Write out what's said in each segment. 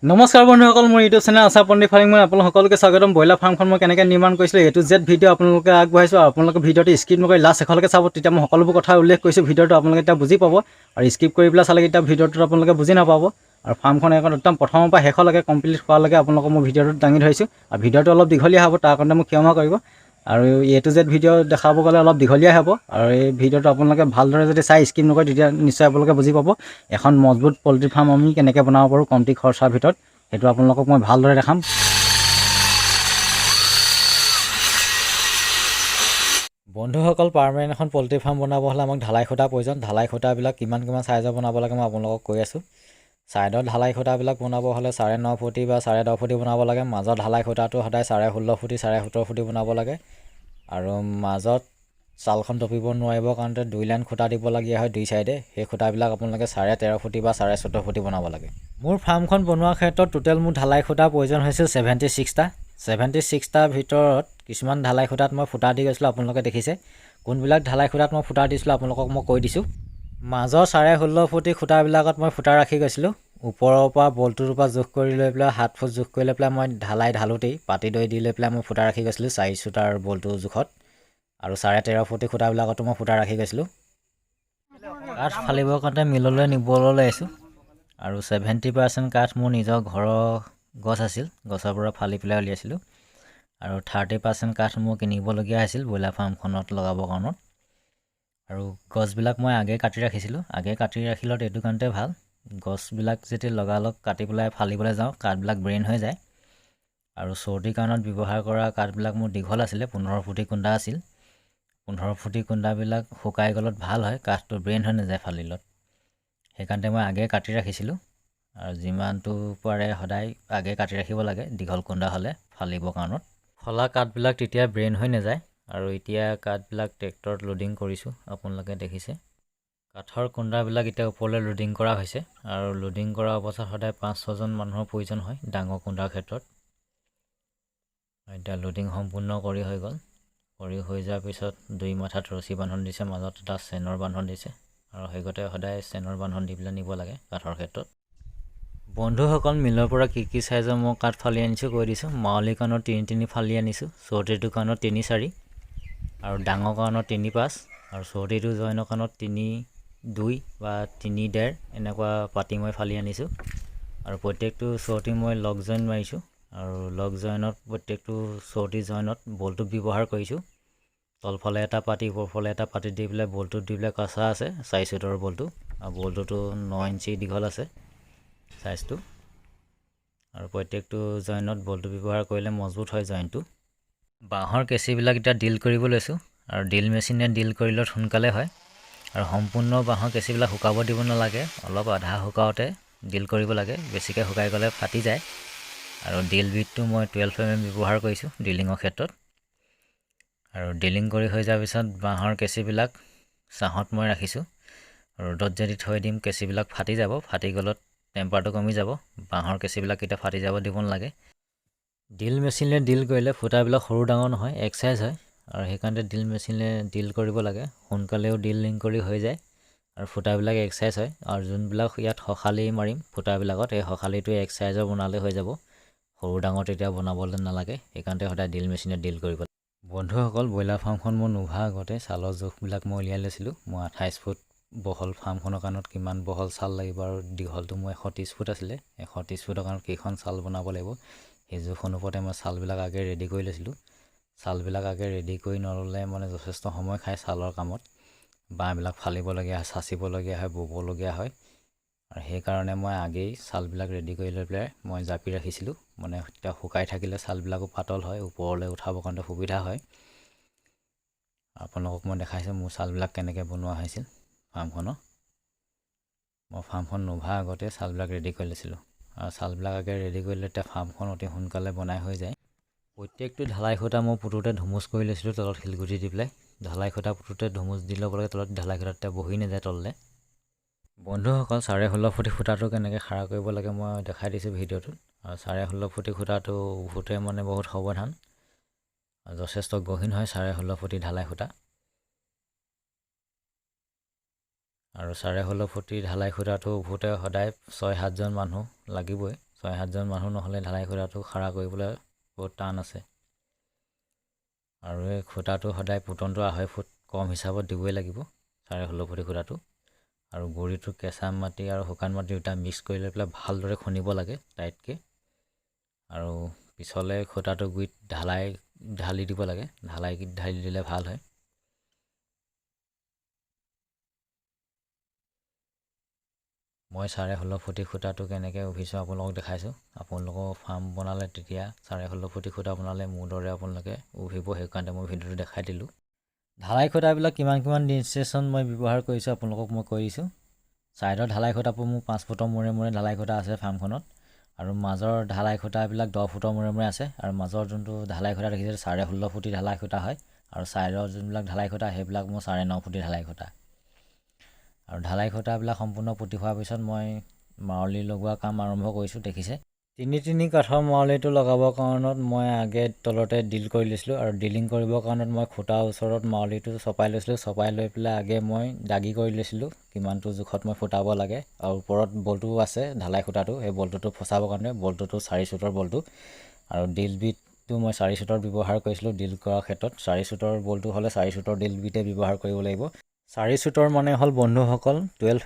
নমস্কাৰ বন্ধুসকল, মোৰ ইউটিউব চেনেল আশা পণ্ডিত ফাৰ্মিং মই আপোনালোক সকলোকে স্বাগতম। ব্ৰইলাৰ ফাৰ্মখন মই কেনেকৈ নিৰ্মাণ কৰিছিলোঁ A to Z ভিডিঅ' আপোনালোকে আগবঢ়াইছোঁ। আপোনালোকে ভিডিঅ'টো স্কিপ নকৰি লাষ্ট শেষলৈকে চাব, তেতিয়া মই সকলোবোৰ কথা উল্লেখ কৰিছোঁ। ভিডিঅ'টো আপোনালোকে এতিয়া বুজি পাব, আৰু স্কিপ কৰি পেলাই চালে এতিয়া ভিডিঅ'টো আপোনালোকে বুজি নাপাব। আৰু ফাৰ্মখন এখন একদম প্ৰথমৰ পৰা শেষলৈকে কমপ্লিট হোৱালৈকে আপোনালোকক মই ভিডিঅ'টো দাঙি ধৰিছোঁ। আৰু ভিডিঅ'টো অলপ দীঘলীয়া হ'ব, তাৰ কাৰণে মোক ক্ষমা কৰিব। আৰু A to Z ভিডিঅ' দেখাব গ'লে অলপ দীঘলীয়া হ'ব। আৰু এই ভিডিঅ'টো আপোনালোকে ভালদৰে যদি চাই স্কিপ নকৰে, তেতিয়া নিশ্চয় আপোনালোকে বুজি পাব এখন মজবুত পল্ট্ৰি ফাৰ্ম আমি কেনেকৈ বনাব পাৰোঁ কমটি খৰচাৰ ভিতৰত। সেইটো আপোনালোকক মই ভালদৰে দেখাম। বন্ধুসকল, পাৰ্মানেণ্ট এখন পল্ট্ৰি ফাৰ্ম বনাব হ'লে আমাক ঢালাই খুঁটাৰ প্ৰয়োজন। ঢালাই খুঁটাবিলাক কিমান চাইজৰ বনাব লাগে মই আপোনালোকক কৈ আছোঁ। ছাইডত ঢালাই খুঁটাবিলাক বনাব হ'লে 9.5 ফুটি বা 10.5 ফুটি বনাব লাগে। মাজত ঢালাই খুঁটাটো সদায় 16.5 ফুটি 17.5 ফুটি বনাব লাগে। আৰু মাজত চালখন টপিব নোৱাৰিবৰ কাৰণে 2 লাইন খুঁটা দিবলগীয়া হয় 2 চাইডে। সেই খুঁটাবিলাক আপোনালোকে 13.5 ফুটি বা 14.5 ফুটি বনাব লাগে। মোৰ ফাৰ্মখন বনোৱাৰ ক্ষেত্ৰত টোটেল মোৰ ঢালাই খুঁটাৰ প্ৰয়োজন হৈছিল 76টা। 76টাৰ ভিতৰত কিছুমান ঢালাই খুঁটাত মই ফুটা দি গৈছিলোঁ, আপোনালোকে দেখিছে। কোনবিলাক ঢালাই খুঁটাত মই ফুটা দিছিলোঁ আপোনালোকক মই কৈ দিছোঁ। মাজৰ 16.5 ফুটি খুঁটাবিলাকত মই ফুটা ৰাখি গৈছিলোঁ। ওপৰৰ পৰা বল্টটোৰ পৰা জোখ কৰি লৈ পেলাই 7 ফুট জোখ কৰি লৈ পেলাই মই ঢালোতেই পাতি দৈ দি লৈ পেলাই মই ফুটা ৰাখি গৈছিলোঁ 4 চুটাৰ বল্টটোৰ জোখত। আৰু 13.5 ফুটি খুঁটাবিলাকতো মই ফুটা ৰাখি গৈছিলোঁ। কাঠ ফালিবৰ কাৰণে মিললৈ নিবলৈ আহিছোঁ। আৰু 70% কাঠ মোৰ নিজৰ ঘৰৰ গছ আছিল, গছৰ পৰা ফালি পেলাই উলিয়াইছিলোঁ। আৰু 30% কাঠ মোৰ কিনিবলগীয়া হৈছিল ব্ৰইলাৰ ফাৰ্মখনত লগাবৰ কাৰণত। আৰু গছবিলাক মই আগে কাটি ৰাখিছিলোঁ। আগে কাটি ৰাখিলত এইটো কাৰণতে ভাল, গছবিলাক যেতিয়া লগালগ কাটি পেলাই ফালিবলৈ যাওঁ কাঠবিলাক ব্ৰেইন হৈ যায়। আৰু চৰ্দিৰ কাৰণত ব্যৱহাৰ কৰা কাঠবিলাক মোৰ দীঘল আছিলে, 15 ফুটি কুণ্ডা আছিল। 15 ফুটি কুণ্ডাবিলাক শুকাই গ'লত ভাল হয়, কাঠটো ব্ৰেইন হৈ নাযায় ফালিলত। সেইকাৰণতে মই আগে কাটি ৰাখিছিলোঁ। আৰু যিমানটো পাৰে সদায় আগে কাটি ৰাখিব লাগে দীঘল কুণ্ডা হ'লে ফালিবৰ কাৰণত। ফলা কাঠবিলাক তেতিয়া ব্ৰেইন হৈ নাযায়। আৰু এতিয়া কাঠবিলাক ট্ৰেক্টৰত লোডিং কৰিছোঁ, আপোনালোকে দেখিছে। কাঠৰ কুণ্ডাবিলাক এতিয়া ওপৰলৈ লোডিং কৰা হৈছে। আৰু লোডিং কৰা অৱস্থাত সদায় 5-6জন মানুহৰ প্ৰয়োজন হয় ডাঙৰ কুণ্ডাৰ ক্ষেত্ৰত। এতিয়া লোডিং সম্পূৰ্ণ কৰি হৈ গ'ল। হৈ যোৱাৰ পিছত 2 মাথাত ৰছী বান্ধন দিছে, মাজত এটা চেনৰ বান্ধন দিছে। আৰু সেইগতে সদায় চেনৰ বান্ধন দি পেলাই নিব লাগে কাঠৰ ক্ষেত্ৰত। বন্ধুসকল, মিলৰ পৰা কি চাইজৰ মই কাঠ ফালি আনিছোঁ কৈ দিছোঁ। মাউলি কাণৰ 3 ফালি আনিছোঁ, চৰ্টিটো কাণত 3-4, আৰু ডাঙৰ কাণত 3-5, আৰু চৰ্টিটো জইনৰ কাণত 3-2 বা 3-1.5 এনেকুৱা পাতি মই ফালি আনিছোঁ। আৰু প্ৰত্যেকটো চৰ্টি মই লক জইন মাৰিছোঁ। আৰু লক জইনত প্ৰত্যেকটো চৰ্টি জইনত বল্টটো ব্যৱহাৰ কৰিছোঁ। তলফালে এটা পাতি ওপৰফালে এটা পাতি দি পেলাই বল্টটো দি পেলাই কচা আছে 4 চুটৰ বল্টটো। আৰু বল্টটো 9 ইঞ্চি দীঘল আছে চাইজটো। আৰু প্ৰত্যেকটো জইনত বল্টটো ব্যৱহাৰ কৰিলে মজবুত হয় জইনটো। বাঁহৰ কেঁচিবিলাক এতিয়া ডিল কৰিব লৈছোঁ। আৰু ডিল মেচিনে ডিল কৰিলে সোনকালে হয়। আৰু সম্পূৰ্ণ বাঁহৰ কেঁচিবিলাক শুকাব দিব নালাগে, অলপ আধা শুকাওঁতে ডিল কৰিব লাগে, বেছিকৈ শুকাই গ'লে ফাটি যায়। আৰু ডিল বিটটো মই 12 mm ব্যৱহাৰ কৰিছোঁ ডিলিঙৰ ক্ষেত্ৰত। আৰু ডিলিং কৰি হৈ যোৱাৰ পিছত বাঁহৰ কেঁচিবিলাক ছাঁত মই ৰাখিছোঁ। ৰ'দত যদি থৈ দিম কেঁচিবিলাক ফাটি যাব, ফাটি গ'লত টেম্পাৰটো কমি যাব। বাঁহৰ কেঁচিবিলাক কেতিয়া ফাটি যাব দিব নালাগে। ডিল মেচিনে ডিল কৰিলে ফুটাবিলাক সৰু ডাঙৰ নহয়, এক চাইজ হয়। আৰু সেইকাৰণে ডিল মেচিনে ডিল কৰিব লাগে, সোনকালেও ডিলিং কৰি হৈ যায়। আৰু ফুটাবিলাক এক চাইজ হয়। আৰু যোনবিলাক ইয়াত সঁখালি মাৰিম ফুটাবিলাকত, এই সঁখালিটো এক চাইজৰ বনালে হৈ যাব, সৰু ডাঙৰ তেতিয়া বনাবলৈ নালাগে। সেইকাৰণতে সদায় ডিল মেচিনে ডিল কৰিব লাগে। বন্ধুসকল, ব্ৰইলাৰ ফাৰ্মখন মই নোভা আগতে ছালৰ জোখবিলাক মই উলিয়াই লৈছিলোঁ। মই 28 ফুট বহল ফাৰ্মখনৰ কাৰণত কিমান বহল ছাল লাগিব, আৰু দীঘলটো মোৰ 130 ফুট আছিলে। 130 ফুটৰ কাৰণত কেইখন ছাল বনাব লাগিব সেই জোখ অনুপাতে মই ছালবিলাক আগে ৰেডি কৰি লৈছিলোঁ। ছালবিলাক আগে ৰেডি কৰি নল'লে মানে যথেষ্ট সময় খায় ছালৰ কামত। বাঁহবিলাক ফালিবলগীয়া হয়, চাচিবলগীয়া হয়, ব'বলগীয়া হয়। আৰু সেইকাৰণে মই আগেই ছালবিলাক ৰেডি কৰি লৈ পেলাই মই জাপি ৰাখিছিলোঁ। মানে তেতিয়া শুকাই থাকিলে ছালবিলাকো পাতল হয়, ওপৰলৈ উঠাবৰ কাৰণে সুবিধা হয়। আপোনালোকক মই দেখাইছোঁ মোৰ ছালবিলাক কেনেকৈ বনোৱা হৈছিল ফাৰ্মখনৰ। মই ফাৰ্মখন নোভা আগতে ছালবিলাক ৰেডি কৰি লৈছিলোঁ। আৰু ছালবিলাক আগে ৰেডি কৰিলে তেতিয়া ফাৰ্মখন অতি সোনকালে বনাই হৈ যায়। প্ৰত্যেকটো ঢালাই খুঁটা মই পুতোতে ধুমুচ কৰি লৈছিলোঁ তলত শিলগুটি দি পেলাই। ঢালাই খুঁটা পুতোতে ধুমুচ দি ল'ব লাগে তলত, ঢালাই খুঁটা তেতিয়া বহি নাযায় তললৈ। বন্ধুসকল, 16.5 ফুটি খুঁটাটো কেনেকৈ খাৰা কৰিব লাগে মই দেখাই দিছোঁ ভিডিঅ'টোত। আৰু 16.5 ফুটি খুঁটাটো উভোতে মানে বহুত সাৱধান, যথেষ্ট গহীন হয় 16.5 ফুটি ঢালাই খুঁটা। আৰু 16.5 ফুটি ঢালাই খুঁটাটো উভোতে সদায় 6-7জন মানুহ লাগিবই, 6-7জন মানুহ নহ'লে ঢালাই খুঁটাটো খাৰা কৰিবলৈ বহুত টান আছে। আৰু এই খুঁটাটো সদায় পুটনটো 2.5 ফুট কম হিচাপত দিবই লাগিব, 16.5 ফুটি খুঁটাটো। আৰু গুড়িটো কেঁচা মাটি আৰু শুকান মাটি দুটা মিক্স কৰি লৈ পেলাই ভালদৰে খুন্দিব লাগে টাইটকৈ। আৰু পিছলৈ খুঁটাটো গুড়িত ঢালি দিব লাগে, ঢালি দিলে ভাল হয়। মই 16.5 ফুটি খুঁটাটো কেনেকৈ উভিছোঁ আপোনালোকক দেখাইছোঁ। আপোনালোকৰ ফাৰ্ম বনালে তেতিয়া 16.5 ফুটি খুঁটা বনালে মোৰ দৰে আপোনালোকে উভিব, সেইকাৰণে মই ভিডিঅ'টো দেখাই দিলোঁ। ঢালাই খুঁটাবিলাক কিমান ইঞ্চেছন মই ব্যৱহাৰ কৰিছোঁ আপোনালোকক মই কৈ দিছোঁ। ছাইডৰ ঢালাই খুঁটাবোৰ মোৰ 5 ফুটৰ মূৰে মূৰে ঢালাই খুঁটা আছে ফাৰ্মখনত, আৰু মাজৰ ঢালাই খুঁটাবিলাক 10 ফুটৰ মূৰে মূৰে আছে। আৰু মাজৰ যোনটো ঢালাই খুঁটা দেখিছে 16.5 ফুটি ঢালাই খুঁটা হয়, আৰু ছাইডৰ যোনবিলাক ঢালাই খুঁটা সেইবিলাক মোৰ 9.5 ফুটি ঢালাই খুঁটা। আৰু ঢালাই খুঁটাবিলাক সম্পূৰ্ণ পুতি হোৱাৰ পিছত মই মাৱলি লগোৱা কাম আৰম্ভ কৰিছোঁ। দেখিছে 3 কাঠৰ মাৱলিটো লগাবৰ কাৰণত মই আগে তলতে ডিল কৰি লৈছিলোঁ, আৰু ডিলিং কৰিবৰ কাৰণত মই খুঁটাৰ ওচৰত মাৱলিটো চপাই লৈছিলোঁ। চপাই লৈ পেলাই আগে মই দাগি কৰি লৈছিলোঁ কিমানটো জোখত মই ফুটাব লাগে। আৰু ওপৰত বল্টু আছে ঢালাই খুঁটাটো, সেই বল্টুটো ফচাবৰ কাৰণে বল্টুটো 4 চুটৰ বল্টু, আৰু ডিল বিটটো মই 4 চুটৰ ব্যৱহাৰ কৰিছিলোঁ। ডিল কৰাৰ ক্ষেত্ৰত 4 চুটৰ বল্টু হ'লে 4 চুটৰ ডিল বিটে ব্যৱহাৰ কৰিব লাগিব। 4 চুটৰ মানে হ'ল বন্ধুসকল 12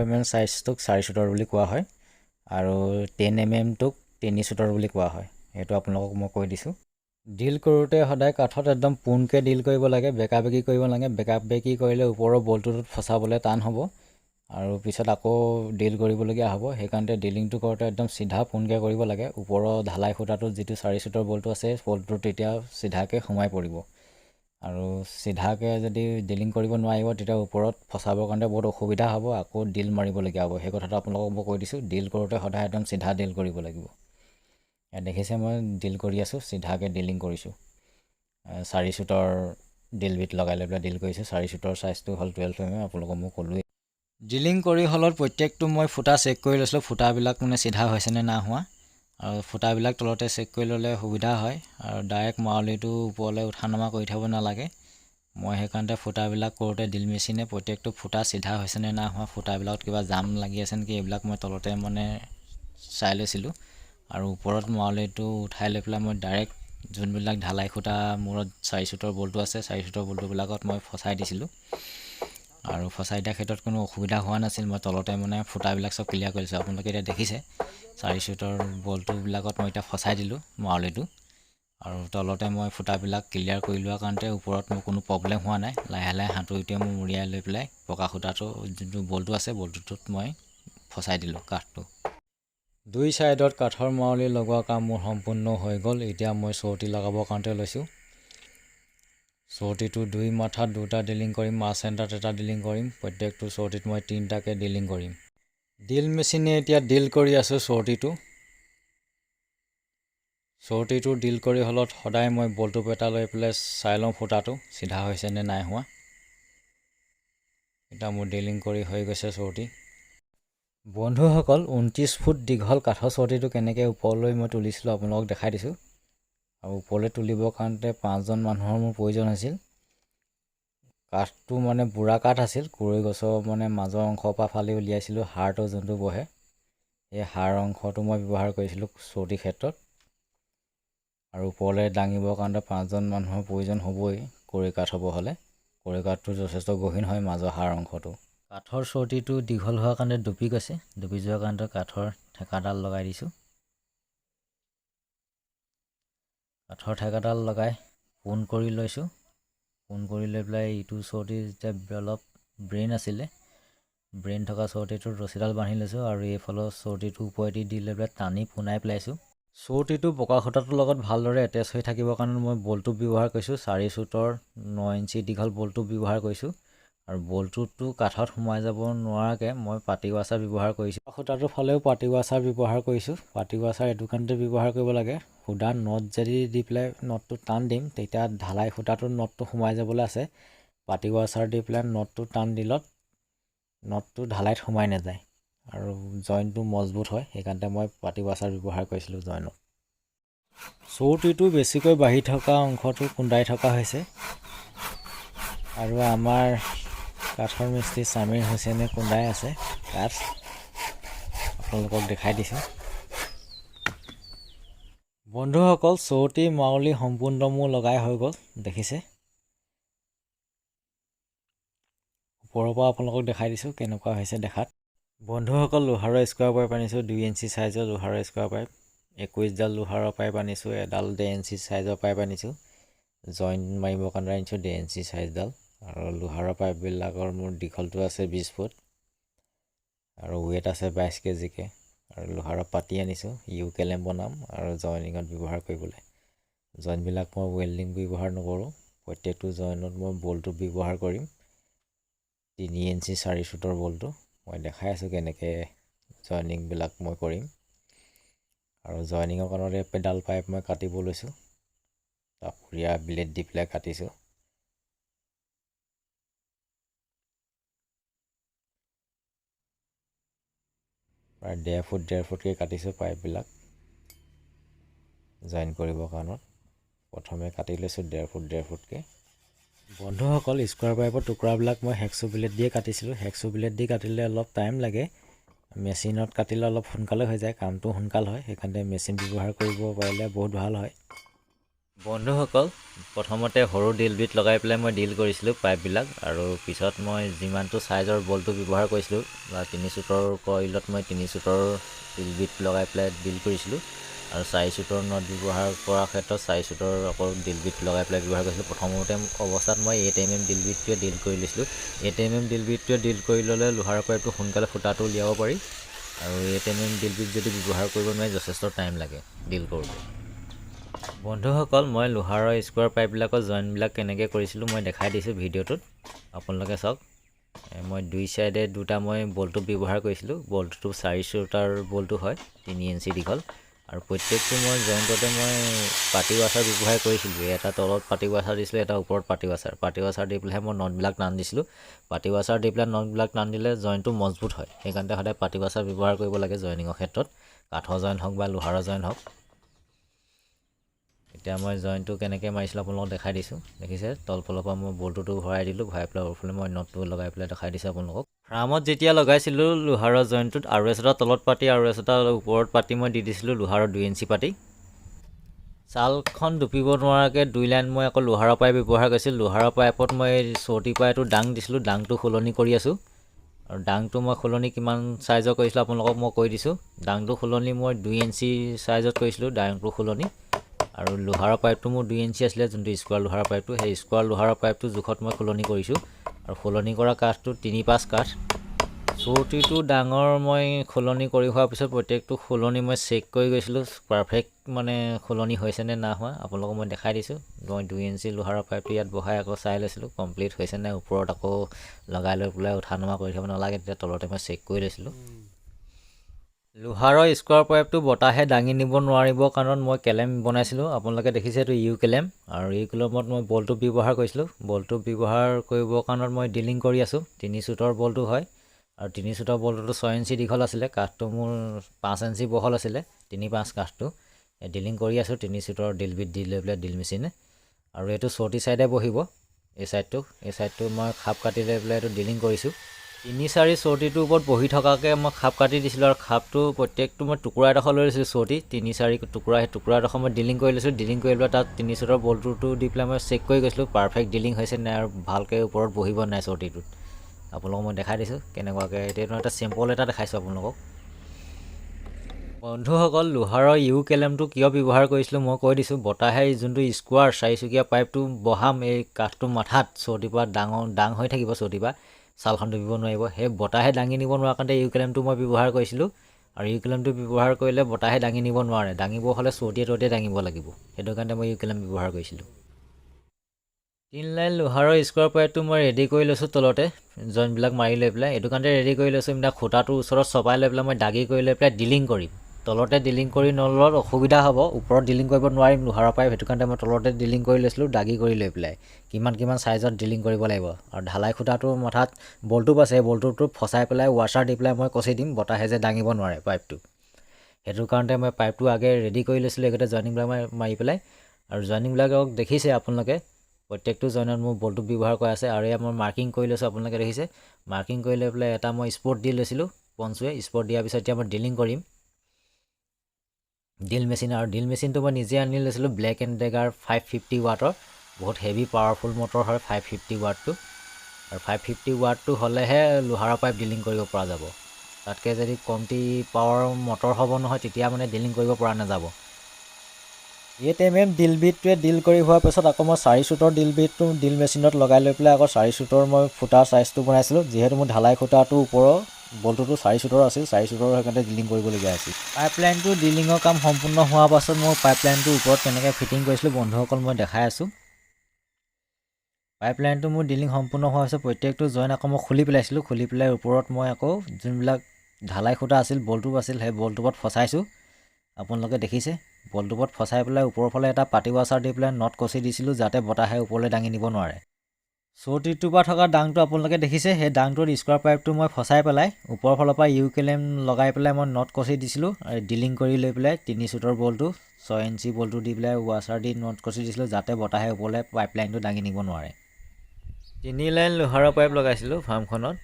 mm চাইজটোক 4 চুটৰ বুলি কোৱা হয়, আৰু 10 mmটোক 3 চুটৰ বুলি কোৱা হয়। সেইটো আপোনালোকক মই কৈ দিছোঁ। ডিল কৰোঁতে সদায় কাঠত একদম পোনকৈ ডিল কৰিব লাগে, বেকা বেকি কৰিব লাগে। বেকা বেকি কৰিলে ওপৰৰ বল্টুটোত ফচাবলৈ টান হ'ব, আৰু পিছত আকৌ ডিল কৰিবলগীয়া হ'ব। সেইকাৰণে ডিলিংটো কৰোঁতে একদম চিধা পোনকৈ কৰিব লাগে। ওপৰৰ ঢালাই খুঁটাটোত যিটো 4 চুটৰ বল্টু আছে বল্টুটো তেতিয়া চিধাকৈ সোমাই পৰিব, আৰু চিধাকৈ যদি ডিলিং কৰিব নোৱাৰিব তেতিয়া ওপৰত ফচাবৰ কাৰণে বহুত অসুবিধা হ'ব, আকৌ ডিল মাৰিবলগীয়া হ'ব। সেই কথাটো আপোনালোকক মই কৈ দিছোঁ। ডিল কৰোঁতে সদায় একদম চিধা ডিল কৰিব লাগিব। দেখিছে মই ডিল কৰি আছোঁ, চিধাকৈ ডিলিং কৰিছোঁ। 4 চুটৰ ডিল বিট লগাই লৈ পেলাই ডিল কৰিছোঁ। 4 চুটৰ চাইজটো হ'ল 12 mm, আপোনালোকক মই ক'লোৱেই। ডিলিং কৰি হ'লত প্ৰত্যেকটো মই ফুটা চেক কৰি লৈছিলোঁ, ফুটাবিলাক মানে চিধা হৈছেনে নাই হোৱা। আৰু ফুটাবিলাক তলতে চেক কৰি ল'লে সুবিধা হয়, আৰু ডাইৰেক্ট মাৱলিটো ওপৰলৈ উঠা নমা কৰি থ'ব নালাগে। মই সেইকাৰণতে ফুটাবিলাক কৰোঁতে ড্ৰিল মেচিনে প্ৰত্যেকটো ফুটা চিধা হৈছেনে নাই হোৱা, ফুটাবিলাকত কিবা জাম লাগি আছে নেকি, এইবিলাক মই তলতে মানে চাই লৈছিলোঁ। আৰু ওপৰত মাৱলিটো উঠাই লৈ পেলাই মই ডাইৰেক্ট যোনবিলাক ঢালাই খুঁটা মূৰত 4 চুটৰ বল্টু আছে 4 চুটৰ বল্টুবিলাকত মই ফচাই দিছিলোঁ, আৰু ফচাই দিয়াৰ ক্ষেত্ৰত কোনো অসুবিধা হোৱা নাছিল। মই তলতে মানে ফুটাবিলাক চব ক্লিয়াৰ কৰিছোঁ। আপোনালোকে এতিয়া দেখিছে 4 চুটৰ বল্টুবিলাকত মই এতিয়া ফচাই দিলোঁ মাৱলিটো, আৰু তলতে মই ফুটাবিলাক ক্লিয়াৰ কৰি লোৱাৰ কাৰণতে ওপৰত মোৰ কোনো প্ৰব্লেম হোৱা নাই। লাহে লাহে হাতুৰিটোৱে মই মুৰিয়াই লৈ পেলাই পকা খুঁটাটো যোনটো বল্টু আছে বল্টুটোত মই ফচাই দিলোঁ কাঠটো। 2 ছাইডত কাঠৰ মাৱলি লগোৱা কাম মোৰ সম্পূৰ্ণ হৈ গ'ল। এতিয়া মই চৌতি লগাবৰ কাৰণতে লৈছোঁ। চৌতিটো 2 মাথাত 2টা ডিলিং কৰিম, মাছ চেণ্টাৰত 1টা ডিলিং কৰিম। প্ৰত্যেকটো চৌতিত মই 3টাকৈ ডিলিং কৰিম। ডিল মেচিনে এতিয়া ডিল কৰি আছোঁ চৌতিটো ডিল কৰি হ'লত সদায় মই বল্টু পেটা লৈ পেলাই চাই লওঁ ফুটাটো চিধা হৈছে নে নাই হোৱা। এতিয়া মোৰ ডিলিং কৰি হৈ গৈছে চৌতি। বন্ধুসকল 29 ফুট দীঘল কাঠৰ চৌতিটো কেনেকৈ ওপৰলৈ মই তুলিছিলোঁ আপোনালোকক দেখাই দিছোঁ। আৰু ওপৰলৈ তুলিবৰ কাৰণতে 5জন মানুহৰ মোৰ প্ৰয়োজন হৈছিল। কাঠটো মানে বুঢ়া কাঠ আছিল, কুৰৈ গছৰ মানে মাজৰ অংশৰ পৰা ফালি উলিয়াইছিলোঁ হাড়টো যোনটো বহে, সেই হাড় অংশটো মই ব্যৱহাৰ কৰিছিলোঁ চৌতিৰ ক্ষেত্ৰত। আৰু ওপৰলৈ দাঙিবৰ কাৰণে 5জন মানুহৰ প্ৰয়োজন হ'বই কুৰৈ কাঠ হ'ব হ'লে। কুৰৈ কাঠটো যথেষ্ট গহীন হয় মাজৰ হাড় অংশটো। কাঠৰ চৌতিটো দীঘল হোৱাৰ কাৰণে ডুবি গৈছে, ডুবি যোৱাৰ কাৰণে কাঠৰ ঠেকাডাল লগাই দিছোঁ। কাঠৰ ঠেকাডাল লগাই পোন কৰি লৈছোঁ। পোন কৰি লৈ পেলাই ইটো চৌতি যেতিয়া অলপ ব্ৰেইন আছিলে, ব্ৰেইন থকা চৌতিটোত ৰছীডাল বান্ধি লৈছোঁ, আৰু এইফালৰ চৌতিটো ওপৰেদি দি লৈ পেলাই টানি পোনাই পেলাইছোঁ। চৌতিটো পকা খুঁটাটোৰ লগত ভালদৰে এটেচ হৈ থাকিবৰ কাৰণে মই বল্টু ব্যৱহাৰ কৰিছোঁ। 4 চুটৰ 9 ইঞ্চি দীঘল বল্টু ব্যৱহাৰ কৰিছোঁ, আৰু বল্টুটো কাঠত সোমাই যাব নোৱাৰাকৈ মই পাতি ৱাছাৰ ব্যৱহাৰ কৰিছোঁ। খুঁটাটোৰ ফালেও পাতি ৱাছাৰ ব্যৱহাৰ কৰিছোঁ। পাতি ৱাছাৰ এইটো কাৰণতে ব্যৱহাৰ কৰিব লাগে, সুদা নট যদি দি পেলাই নটটো টান দিম তেতিয়া ঢালাই খুঁটাটোত নটটো সোমাই যাবলৈ আছে। পাতি ৱাছাৰ দি পেলাই নটটো টান দিলত নটটো ঢালাইত সোমাই নাযায়, আৰু জইনটো মজবুত হয়। সেইকাৰণতে মই পাতি ৱাছাৰ ব্যৱহাৰ কৰিছিলোঁ জইনত। চৌতিটো বেছিকৈ বাঢ়ি থকা অংশটো কুন্দাই থকা হৈছে, আৰু আমাৰ কাঠৰ মিস্ত্ৰী সামিৰ হুছেইনে কুন্দাই আছে কাঠ, আপোনালোকক দেখাই দিছোঁ। বন্ধুসকল চৌতি মাউলি সম্পূৰ্ণ মোৰ লগাই হৈ গ'ল দেখিছে ওপৰৰ পৰা আপোনালোকক দেখাই দিছোঁ কেনেকুৱা হৈছে দেখাত বন্ধুসকল লোহাৰৰ স্কোৱাৰ পাইপ আনিছোঁ 2 ইঞ্চি সাইজৰ লোহাৰৰ স্কোৱাৰ পাইপ 21ডাল লোহাৰৰ পাইপ আনিছোঁ এডাল 1.5 ইঞ্চি সাইজৰ পাইপ আনিছোঁ জইণ্ট মাৰিবৰ কাৰণে আনিছোঁ 1.5 ইঞ্চি সাইজডাল আৰু লোহাৰৰ পাইপবিলাকৰ মোৰ দীঘলটো আছে 20 ফুট আৰু ৱেট আছে 22 কেজিকে আৰু লোহাৰৰ পাতি আনিছোঁ ইউ কেলেম বনাম আৰু জইনিঙত ব্যৱহাৰ কৰিবলৈ জইনবিলাক মই ৱেল্ডিং ব্যৱহাৰ নকৰোঁ প্ৰত্যেকটো জইনত মই বল্টটো ব্যৱহাৰ কৰিম 3 ইঞ্চি 4 ফুটৰ বল্টটো মই দেখাই আছোঁ কেনেকৈ জইনিংবিলাক মই কৰিম আৰু জইনিঙৰ কাৰণে পেডাল পাইপ মই কাটিব লৈছোঁ তাপুৰীয়া ব্লেড দি পেলাই কাটিছোঁ প্ৰায় 1.5 ফুটকৈ কাটিছোঁ পাইপবিলাক জইন কৰিবৰ কাৰণত প্ৰথমে কাটি লৈছোঁ 1.5 ফুটকৈ বন্ধুসকল স্কোৱাৰ পাইপৰ টুকুৰাবিলাক মই হেক্সো ব্লেড দিয়ে কাটিছিলোঁ হেক্সো ব্লেড দি কাটিলে অলপ টাইম লাগে মেচিনত কাটিলে অলপ সোনকালে হৈ যায় কামটো সোনকাল হয় সেইকাৰণে মেচিন ব্যৱহাৰ কৰিব পাৰিলে বহুত ভাল হয় বন্ধুসকল প্ৰথমতে সৰু ডিল বিট লগাই পেলাই মই ডিল কৰিছিলোঁ পাইপবিলাক আৰু পিছত মই যিমানটো সাইজৰ বলটো ব্যৱহাৰ কৰিছিলোঁ বা 3 চুটৰ কইলত মই 3 চুটৰ ডিল বিট লগাই পেলাই ডিল কৰিছিলোঁ আৰু 4 চুটৰ নট ব্যৱহাৰ কৰাৰ ক্ষেত্ৰত 4 চুটৰ আকৌ ডিল বিট লগাই পেলাই ব্যৱহাৰ কৰিছিলোঁ প্ৰথমতে অৱস্থাত মই 8 mm ডিল বিটটোৱে ডিল কৰি লৈছিলোঁ 8 mm ডিল বিটটোৱে ডিল কৰি ল'লে লোহাৰ পাইপটো সোনকালে ফুটাটো উলিয়াব পাৰি আৰু 8 mm ডিল বিট যদি ব্যৱহাৰ কৰিব নোৱাৰে যথেষ্ট টাইম লাগে ডিল কৰোঁতে বন্ধুসকল মই লোহাৰৰ স্কোৱাৰ পাইপবিলাকৰ জইনবিলাক কেনেকৈ কৰিছিলোঁ মই দেখাই দিছোঁ ভিডিঅ'টোত আপোনালোকে চাওক মই দুই সাইডে দুটা মই বল্টটো ব্যৱহাৰ কৰিছিলোঁ বল্টটো 4 চুটাৰ বল্টটো হয় 3 ইঞ্চি দীঘল আৰু প্ৰত্যেকটো মই জইণ্টতে মই পাতি ৱাছাৰ ব্যৱহাৰ কৰিছিলোঁ এটা তলত পাতি ৱাছাৰ দিছিলোঁ এটা ওপৰত পাতি ৱাছাৰ দি পেলাই মই নটবিলাক টান দিছিলোঁ পাতি ৱাছাৰ দি পেলাই নটবিলাক টান দিলে জইনটো মজবুত হয় সেইকাৰণে সদায় পাতি ৱাছাৰ ব্যৱহাৰ কৰিব লাগে জইনিঙৰ ক্ষেত্ৰত কাঠৰ জইন হওক বা লোহাৰৰ জইন হওক এতিয়া মই জইনটো কেনেকৈ মাৰিছিলোঁ আপোনালোকক দেখাই দিছোঁ দেখিছে তলফালৰ পৰা মই বল্টটো ভৰাই দিলোঁ ভৰাই পেলাই ওপৰফালে মই নটটো লগাই পেলাই দেখাই দিছোঁ আপোনালোকক ফ্ৰামত যেতিয়া লগাইছিলোঁ লোহাৰৰ জইনটোত আৰু এটা তলত পাতি আৰু এটা ওপৰত পাতি মই দি দিছিলোঁ লোহাৰৰ 2 ইঞ্চি পাতি ছালখন ডুপিব নোৱাৰাকৈ 2 লাইন মই আকৌ লোহাৰৰ পাইপ ব্যৱহাৰ কৰিছিলোঁ লোহাৰৰ পাইপত মই চৌতি পাইটো ডাং দিছিলোঁ ডাংটো সলনি কৰি আছোঁ আৰু ডাংটো মই সলনি কিমান সাইজৰ কৰিছিলোঁ আপোনালোকক মই কৈ দিছোঁ ডাংটো সলনি মই 2 ইঞ্চি সাইজত কৰিছিলোঁ ডাংটো সলনি আৰু লোহাৰৰ পাইপটো মোৰ 2 ইঞ্চি আছিলে যোনটো স্কোৱাৰ লোহাৰৰ পাইপটো সেই স্কোৱাৰ লোহাৰৰ পাইপটো জোখত মই সলনি কৰিছোঁ আৰু সলনি কৰা কাঠটো 3-5 কাঠ চৌতিটো ডাঙৰ মই সলনি কৰি হোৱাৰ পিছত প্ৰত্যেকটো সলনি মই চেক কৰি গৈছিলোঁ পাৰফেক্ট মানে সলনি হৈছে নে নাই হোৱা আপোনালোকক মই দেখাই দিছোঁ মই 2 ইঞ্চি লোহাৰৰ পাইপটো ইয়াত বহাই আকৌ চাই লৈছিলোঁ কমপ্লিট হৈছে নে ওপৰত আকৌ লগাই লৈ পেলাই উঠা নমা কৰি থাকিব নালাগে তেতিয়া তলতে মই চেক কৰি লৈছিলোঁ লোহাৰৰ স্কোৱাৰ পাইপটো বতাহে দাঙি নিব নোৱাৰিব কাৰণ মই কেলেম বনাইছিলোঁ আপোনালোকে দেখিছে এইটো ইউ কেলেম আৰু ইউ কেলেমত মই বলটো ব্যৱহাৰ কৰিছিলোঁ বলটো ব্যৱহাৰ কৰিবৰ কাৰণত মই ডিলিং কৰি আছোঁ 3 চুটৰ বলটো হয় আৰু 3 চুটৰ বলটোতো 6 ইঞ্চি দীঘল আছিলে কাঠটো মোৰ 5 ইঞ্চি বহল আছিলে 3-5 কাঠটো ডিলিং কৰি আছোঁ 3 চুটৰ ডিল বিট দি লৈ পেলাই ডিল মেচিনে আৰু এইটো চৌতি চাইডে বহিব এই চাইডটো মই খাপ কাটি লৈ পেলাই এইটো ডিলিং কৰিছোঁ 3-4 চৌতিটোৰ ওপৰত বহি থকাকৈ মই খাপ কাটি দিছিলোঁ আৰু খাপটো প্ৰত্যেকটো মই টুকুৰা এডোখৰ লৈ লৈছিলোঁ চৌতি 3-4 টুকুৰা সেই টুকুৰা এডোখৰ মই ডিলিং কৰি লৈছোঁ ডিলিং কৰি পেলাই তাত 3 চুটৰ বলটোটো দি পেলাই মই চেক কৰি গৈছিলোঁ পাৰফেক্ট ডিলিং হৈছে নাই আৰু ভালকৈ ওপৰত বহিব নাই চৌতিটোত আপোনালোকক মই দেখাই দিছোঁ কেনেকুৱাকৈ এতিয়া এটা চেম্পল এটা দেখাইছোঁ আপোনালোকক বন্ধুসকল লোহাৰৰ ইউ কেলেমটো কিয় ব্যৱহাৰ কৰিছিলোঁ মই কৈ দিছোঁ বতাহে যোনটো স্কোৱাৰ 4-চুকীয়া পাইপটো বহাম এই কাঠটো মাথাত চৌতিৰ পৰা ডাং হৈ থাকিব চৌতিৰ পৰা ছালখন ডুবিব নোৱাৰিব সেই বতাহে দাঙি নিব নোৱাৰা কাৰণে ইউ কেলেমটো মই ব্যৱহাৰ কৰিছিলোঁ আৰু ইউ কেলেমটো ব্যৱহাৰ কৰিলে বতাহে দাঙি নিব নোৱাৰে দাঙিব হ'লে চৌতিয়ে দাঙিব লাগিব সেইটো কাৰণে মই ইউ কেলেম ব্যৱহাৰ কৰিছিলোঁ 3 লাইন লোহাৰৰ স্কোৱাৰ পাইপটো মই ৰেডি কৰি লৈছোঁ তলতে জইনবিলাক মাৰি লৈ পেলাই এইটো কাৰণে ৰেডি কৰি লৈছোঁ মানে খুঁটাটোৰ ওচৰত চপাই লৈ পেলাই মই দাগি কৰি লৈ পেলাই ডিলিং কৰিম তলতে ডিলিং কৰি নল'লত অসুবিধা হ'ব ওপৰত ডিলিং কৰিব নোৱাৰিম লোহাৰৰ পাইপ সেইটো কাৰণে মই তলতে ডিলিং কৰি লৈছিলোঁ দাগি কৰি লৈ পেলাই কিমান সাইজত ডিলিং কৰিব লাগিব আৰু ঢালাই খুঁটাটোৰ মাথাত বল্টু আছে সেই বল্টুটো ফচাই পেলাই ৱাশ্বাৰ দি পেলাই মই কচি দিম বতাহে যে দাঙিব নোৱাৰে পাইপটো সেইটো কাৰণে মই পাইপটো আগে ৰেডি কৰি লৈছিলোঁ এইকেইটা জইনিংবিলাক মাৰি পেলাই আৰু জইনিংবিলাকক দেখিছে আপোনালোকে প্ৰত্যেকটো জইনত মোৰ বল্টু ব্যৱহাৰ কৰা আছে আৰু মই মাৰ্কিং কৰি লৈছোঁ আপোনালোকে দেখিছে মাৰ্কিং কৰি লৈ পেলাই এটা মই স্পট দি লৈছিলোঁ পঞ্চুৱে স্পট দিয়াৰ পিছত এতিয়া মই ডিলিং কৰিম ড্ৰিল মেচিন। আৰু ড্ৰিল মেচিনটো মই নিজে আনি লৈছিলোঁ ব্লেক এণ্ড ডেগাৰ 550 ৱাটৰ, বহুত হেভি পাৱাৰফুল মটৰ হয় 550 ৱাটটো। আৰু 550 ৱাটটো হ'লেহে লোহাৰৰ পাইপ ড্ৰিলিং কৰিব পৰা যাব। তাতকৈ যদি কমটি পাৱাৰ মটৰ হ'ব নহয় তেতিয়া মানে ড্ৰিলিং কৰিব পৰা নাযাব। 8mm ড্ৰিল বিটটোৱে ড্ৰিল কৰি হোৱাৰ পিছত আকৌ মই 4 চুটৰ ড্ৰিল বিটটো ড্ৰিল মেচিনত লগাই লৈ পেলাই আকৌ 4 চুটৰ মই ফুটাৰ চাইজটো বনাইছিলোঁ। যিহেতু মোৰ ঢালাই খুটাটো ওপৰৰ বল্টুটো 4 চুটৰ আছিল, 4 চুটৰ সেইকাৰণে ড্ৰিলিং কৰিবলগীয়া আছিল। পাইপলাইনটো ড্ৰিলিঙৰ কাম সম্পূৰ্ণ হোৱাৰ পাছত মই পাইপলাইনটোৰ ওপৰত কেনেকৈ ফিটিং কৰিছিলোঁ বন্ধুসকল মই দেখাই আছোঁ। পাইপলাইনটো মোৰ ড্ৰিলিং সম্পূৰ্ণ হোৱাৰ পিছত প্ৰত্যেকটো জইন আকৌ মই খুলি পেলাইছিলোঁ। খুলি পেলাই ওপৰত মই আকৌ যোনবিলাক ঢালাই খুটা আছিল বল্টুপ আছিল সেই বল্টুপত ফচাইছোঁ। আপোনালোকে দেখিছে বল্টুপত ফচাই পেলাই ওপৰৰ ফালে এটা পাতি ৱাছাৰ দি পেলাই নট কচি দিছিলোঁ যাতে বতাহে ওপৰলৈ দাঙি নিব নোৱাৰে। চৌটিটোৰ পৰা থকা ডাংটো আপোনালোকে দেখিছে, সেই ডাংটোত স্কোৱাৰ পাইপটো মই ফচাই পেলাই ওপৰৰ ফালৰ পৰা ইউকেলেম লগাই পেলাই মই নট কচি দিছিলোঁ। আৰু ড্ৰিলিং কৰি লৈ পেলাই 3 চুটৰ বল্টু 6 ইঞ্চি বল্টু দি পেলাই ৱাছাৰ দি নট কচি দিছিলোঁ যাতে বতাহে ওপৰলৈ পাইপলাইনটো দাঙি নিব নোৱাৰে। 3 লাইন লোহাৰৰ পাইপ লগাইছিলোঁ ফাৰ্মখনত,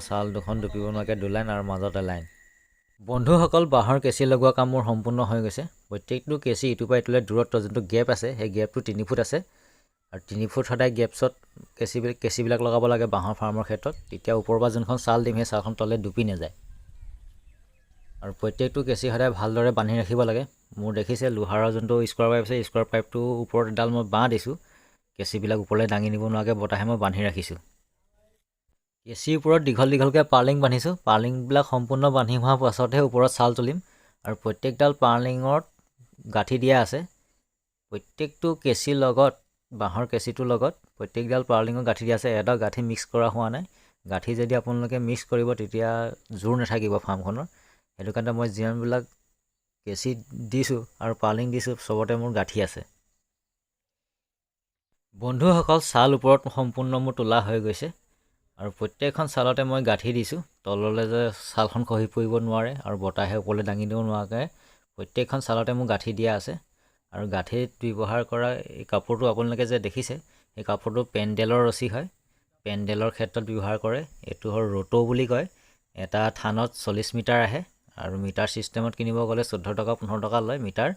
চাল দুখন ডুপিব নোৱাৰাকৈ 2 লাইন আৰু মাজতে লাইন। বন্ধুসকল বাঁহৰ কেঁচি লগোৱা কাম মোৰ সম্পূৰ্ণ হৈ গৈছে। প্ৰত্যেকটো কেঁচি ইটোৰ পৰা ইটোলৈ দূৰত্ব যোনটো গেপ আছে সেই গেপটো 3 ফুট আছে। আৰু 3 ফুট সদায় গেপছত কেঁচিবিলাক লগাব লাগে বাঁহৰ ফাৰ্মৰ ক্ষেত্ৰত, তেতিয়া ওপৰৰ পৰা যোনখন চাল দিম সেই চালখন তলে ডুপি নাযায়। আৰু প্ৰত্যেকটো কেঁচি সদায় ভালদৰে বান্ধি ৰাখিব লাগে। মোৰ দেখিছে লোহাৰৰ যোনটো স্কোৱাৰ পাইপ আছে স্কোৱাৰ পাইপটোৰ ওপৰত এডাল মই বাঁহ দিছোঁ, কেঁচিবিলাক ওপৰলৈ দাঙি নিব নোৱাৰাকৈ বতাহে মই বান্ধি ৰাখিছোঁ। কেঁচিৰ ওপৰত দীঘলকৈ পাৰ্লিং বান্ধিছোঁ। পাৰ্লিংবিলাক সম্পূৰ্ণ বান্ধি হোৱাৰ পাছতহে ওপৰত চাল তুলিম। আৰু প্ৰত্যেকডাল পাৰ্লিঙত গাঁঠি দিয়া আছে। প্ৰত্যেকটো কেঁচিৰ লগত বাঁহৰ কেঁচিটোৰ লগত প্ৰত্যেকডাল পাৰ্লিঙত গাঁঠি দিয়া আছে। এডাল গাঁঠি মিক্স কৰা হোৱা নাই। গাঁঠি যদি আপোনালোকে মিক্স কৰিব তেতিয়া জোৰ নাথাকিব ফাৰ্মখনৰ। সেইটো কাৰণে মই যিমানবিলাক কেঁচি দিছোঁ আৰু পাৰ্লিং দিছোঁ চবতে মোৰ গাঁঠি আছে। বন্ধুসকল চাল ওপৰত সম্পূৰ্ণ মোৰ তোলা হৈ গৈছে। আৰু প্ৰত্যেকখন চালতে মই গাঁঠি দিছোঁ তললৈ যে চালখন খহি পৰিব নোৱাৰে আৰু বতাহে ওপৰলৈ দাঙি দিব নোৱাৰাকৈ প্ৰত্যেকখন চালতে মোৰ গাঁঠি দিয়া আছে। আৰু গাঁঠিত ব্যৱহাৰ কৰা এই কাপোৰটো আপোনালোকে যে দেখিছে এই কাপোৰটো পেণ্ডেলৰ ৰছী হয়, পেণ্ডেলৰ ক্ষেত্ৰত ব্যৱহাৰ কৰে। এইটো হ'ল ৰ'টো বুলি কয়। এটা থানত 40 মিটাৰ আহে আৰু মিটাৰ ছিষ্টেমত কিনিব গ'লে 14 টকা 15 টকা লয় মিটাৰ।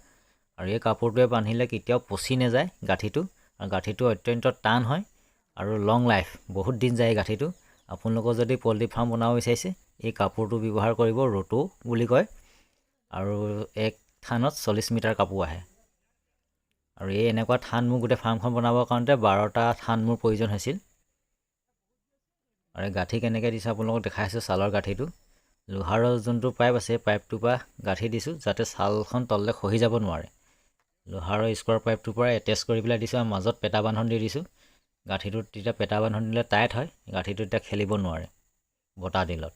আৰু এই কাপোৰটোৱে বান্ধিলে কেতিয়াও পচি নাযায় গাঁঠিটো। আৰু গাঁঠিটো অত্যন্ত টান হয় আৰু লং লাইফ, বহুত দিন যায় গাঁঠিটো। আপোনালোকৰ যদি পল্ট্ৰি ফাৰ্ম বনাব বিচাৰিছে এই কাপোৰটো ব্যৱহাৰ কৰিব, ৰ'টো বুলি কয়। আৰু এক থানত 40 মিটাৰ কাপোৰ আহে। আৰু এই এনেকুৱা থান মোৰ গোটেই ফাৰ্মখন বনাবৰ কাৰণতে 12টা থান মোৰ প্ৰয়োজন হৈছিল। আৰু গাঁঠি কেনেকৈ দিছোঁ আপোনালোকক দেখাইছোঁ। ছালৰ গাঁঠিটো লোহাৰৰ যোনটো পাইপ আছে পাইপটোৰ পৰা গাঁঠি দিছোঁ যাতে ছালখন তললৈ খহি যাব নোৱাৰে। লোহাৰৰ স্কোৱাৰ পাইপটোৰ পৰা এটেচ কৰি পেলাই দিছোঁ আৰু মাজত পেটা বান্ধন দি দিছোঁ। গাঁঠিটোত তেতিয়া পেটা বান্ধন দিলে টাইট হয়, গাঁঠিটো তেতিয়া খেলিব নোৱাৰে বতাহ দিলত।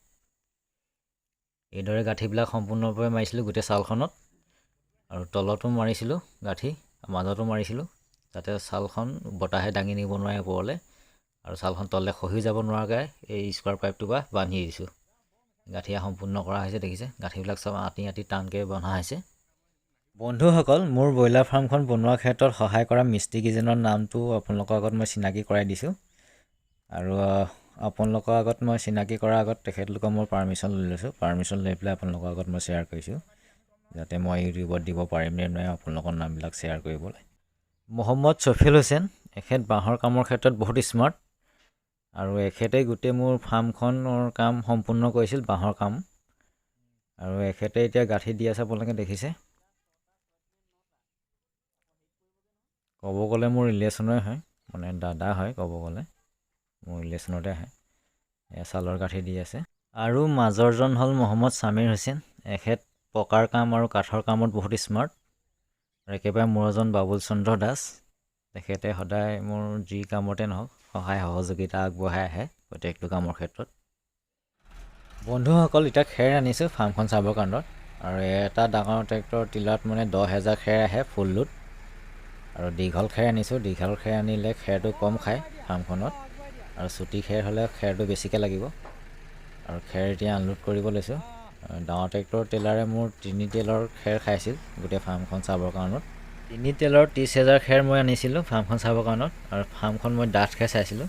এইদৰে গাঁঠিবিলাক সম্পূৰ্ণৰূপে মাৰিছিলোঁ গোটেই ছালখনত। আৰু তলতো মাৰিছিলোঁ গাঁঠি, মাজতো মাৰিছিলোঁ যাতে ছালখন বতাহে দাঙি নিব নোৱাৰে ওপৰলৈ। আৰু ছালখন তললৈ খহি যাব নোৱাৰাকৈ এই স্কোৱাৰ পাইপটোৰ পৰা বান্ধি দিছোঁ। গাঁঠিয়া সম্পূৰ্ণ কৰা হৈছে দেখিছে। গাঁঠিবিলাক চব আঁতি টানকৈ বন্ধা হৈছে। বন্ধুসকল মোৰ ব্ৰইলাৰ ফাৰ্মখন বনোৱাৰ ক্ষেত্ৰত সহায় কৰা মিস্ত্ৰীকেইজনৰ নামটো আপোনালোকৰ আগত মই চিনাকি কৰাই দিছোঁ। আৰু আপোনালোকৰ আগত মই চিনাকি কৰাৰ আগত তেখেতলোকৰ মই পাৰ্মিশ্যন লৈ লৈছোঁ। পাৰ্মিশ্যন লৈ পেলাই আপোনালোকৰ আগত মই শ্বেয়াৰ কৰিছোঁ যাতে মই ইউটিউবত দিব পাৰিম নে নোৱাৰে আপোনালোকৰ নামবিলাক শ্বেয়াৰ কৰিবলৈ। মহম্মদ ছফিউল হুছেইন, এখেত বাঁহৰ কামৰ ক্ষেত্ৰত বহুত স্মাৰ্ট। আৰু এখেতেই গোটেই মোৰ ফাৰ্মখনৰ কাম সম্পূৰ্ণ কৰিছিল, বাঁহৰ কাম। আৰু এখেতে এতিয়া গাঁঠি দি আছে আপোনালোকে দেখিছে। ক'ব গ'লে মোৰ ৰিলেশ্যনৰে হয়, মানে দাদা হয় ক'ব গ'লে, মোৰ ৰিলেশ্যনতে আহে। ছালৰ গাঁঠি দি আছে। আৰু মাজৰজন হ'ল মহম্মদ ছামিৰ হুছেইন, এখেত পকাৰ কাম আৰু কাঠৰ কামত বহুত স্মাৰ্ট। আৰু একেবাৰে মোৰ এজন বাবুল চন্দ্ৰ দাস, তেখেতে সদায় মোৰ যি কামতে নহওক সহায় সহযোগিতা আগবঢ়াই আহে প্ৰত্যেকটো কামৰ ক্ষেত্ৰত। বন্ধুসকল এতিয়া খেৰ আনিছোঁ ফাৰ্মখন চাবৰ কাৰণত। আৰু এটা ডাঙৰ ট্ৰেক্টৰ টিলাৰত মানে 10,000 খেৰ আহে ফুল লোড। আৰু দীঘল খেৰ আনিছোঁ, দীঘল খেৰ আনিলে খেৰটো কম খায় ফাৰ্মখনত। আৰু চুটি খেৰ হ'লে খেৰটো বেছিকৈ লাগিব। আৰু খেৰ এতিয়া আনলোড কৰিব লৈছোঁ। ডাঙৰ ট্ৰেক্টৰ টেলাৰে মোৰ 3 টেলৰ খেৰ খাইছিল গোটেই ফাৰ্মখন চাবৰ কাৰণত। 3 টেলৰ 30,000 খেৰ মই আনিছিলোঁ ফাৰ্মখন চাবৰ কাৰণত। আৰু ফাৰ্মখন মই ডাঠকৈ চাইছিলোঁ।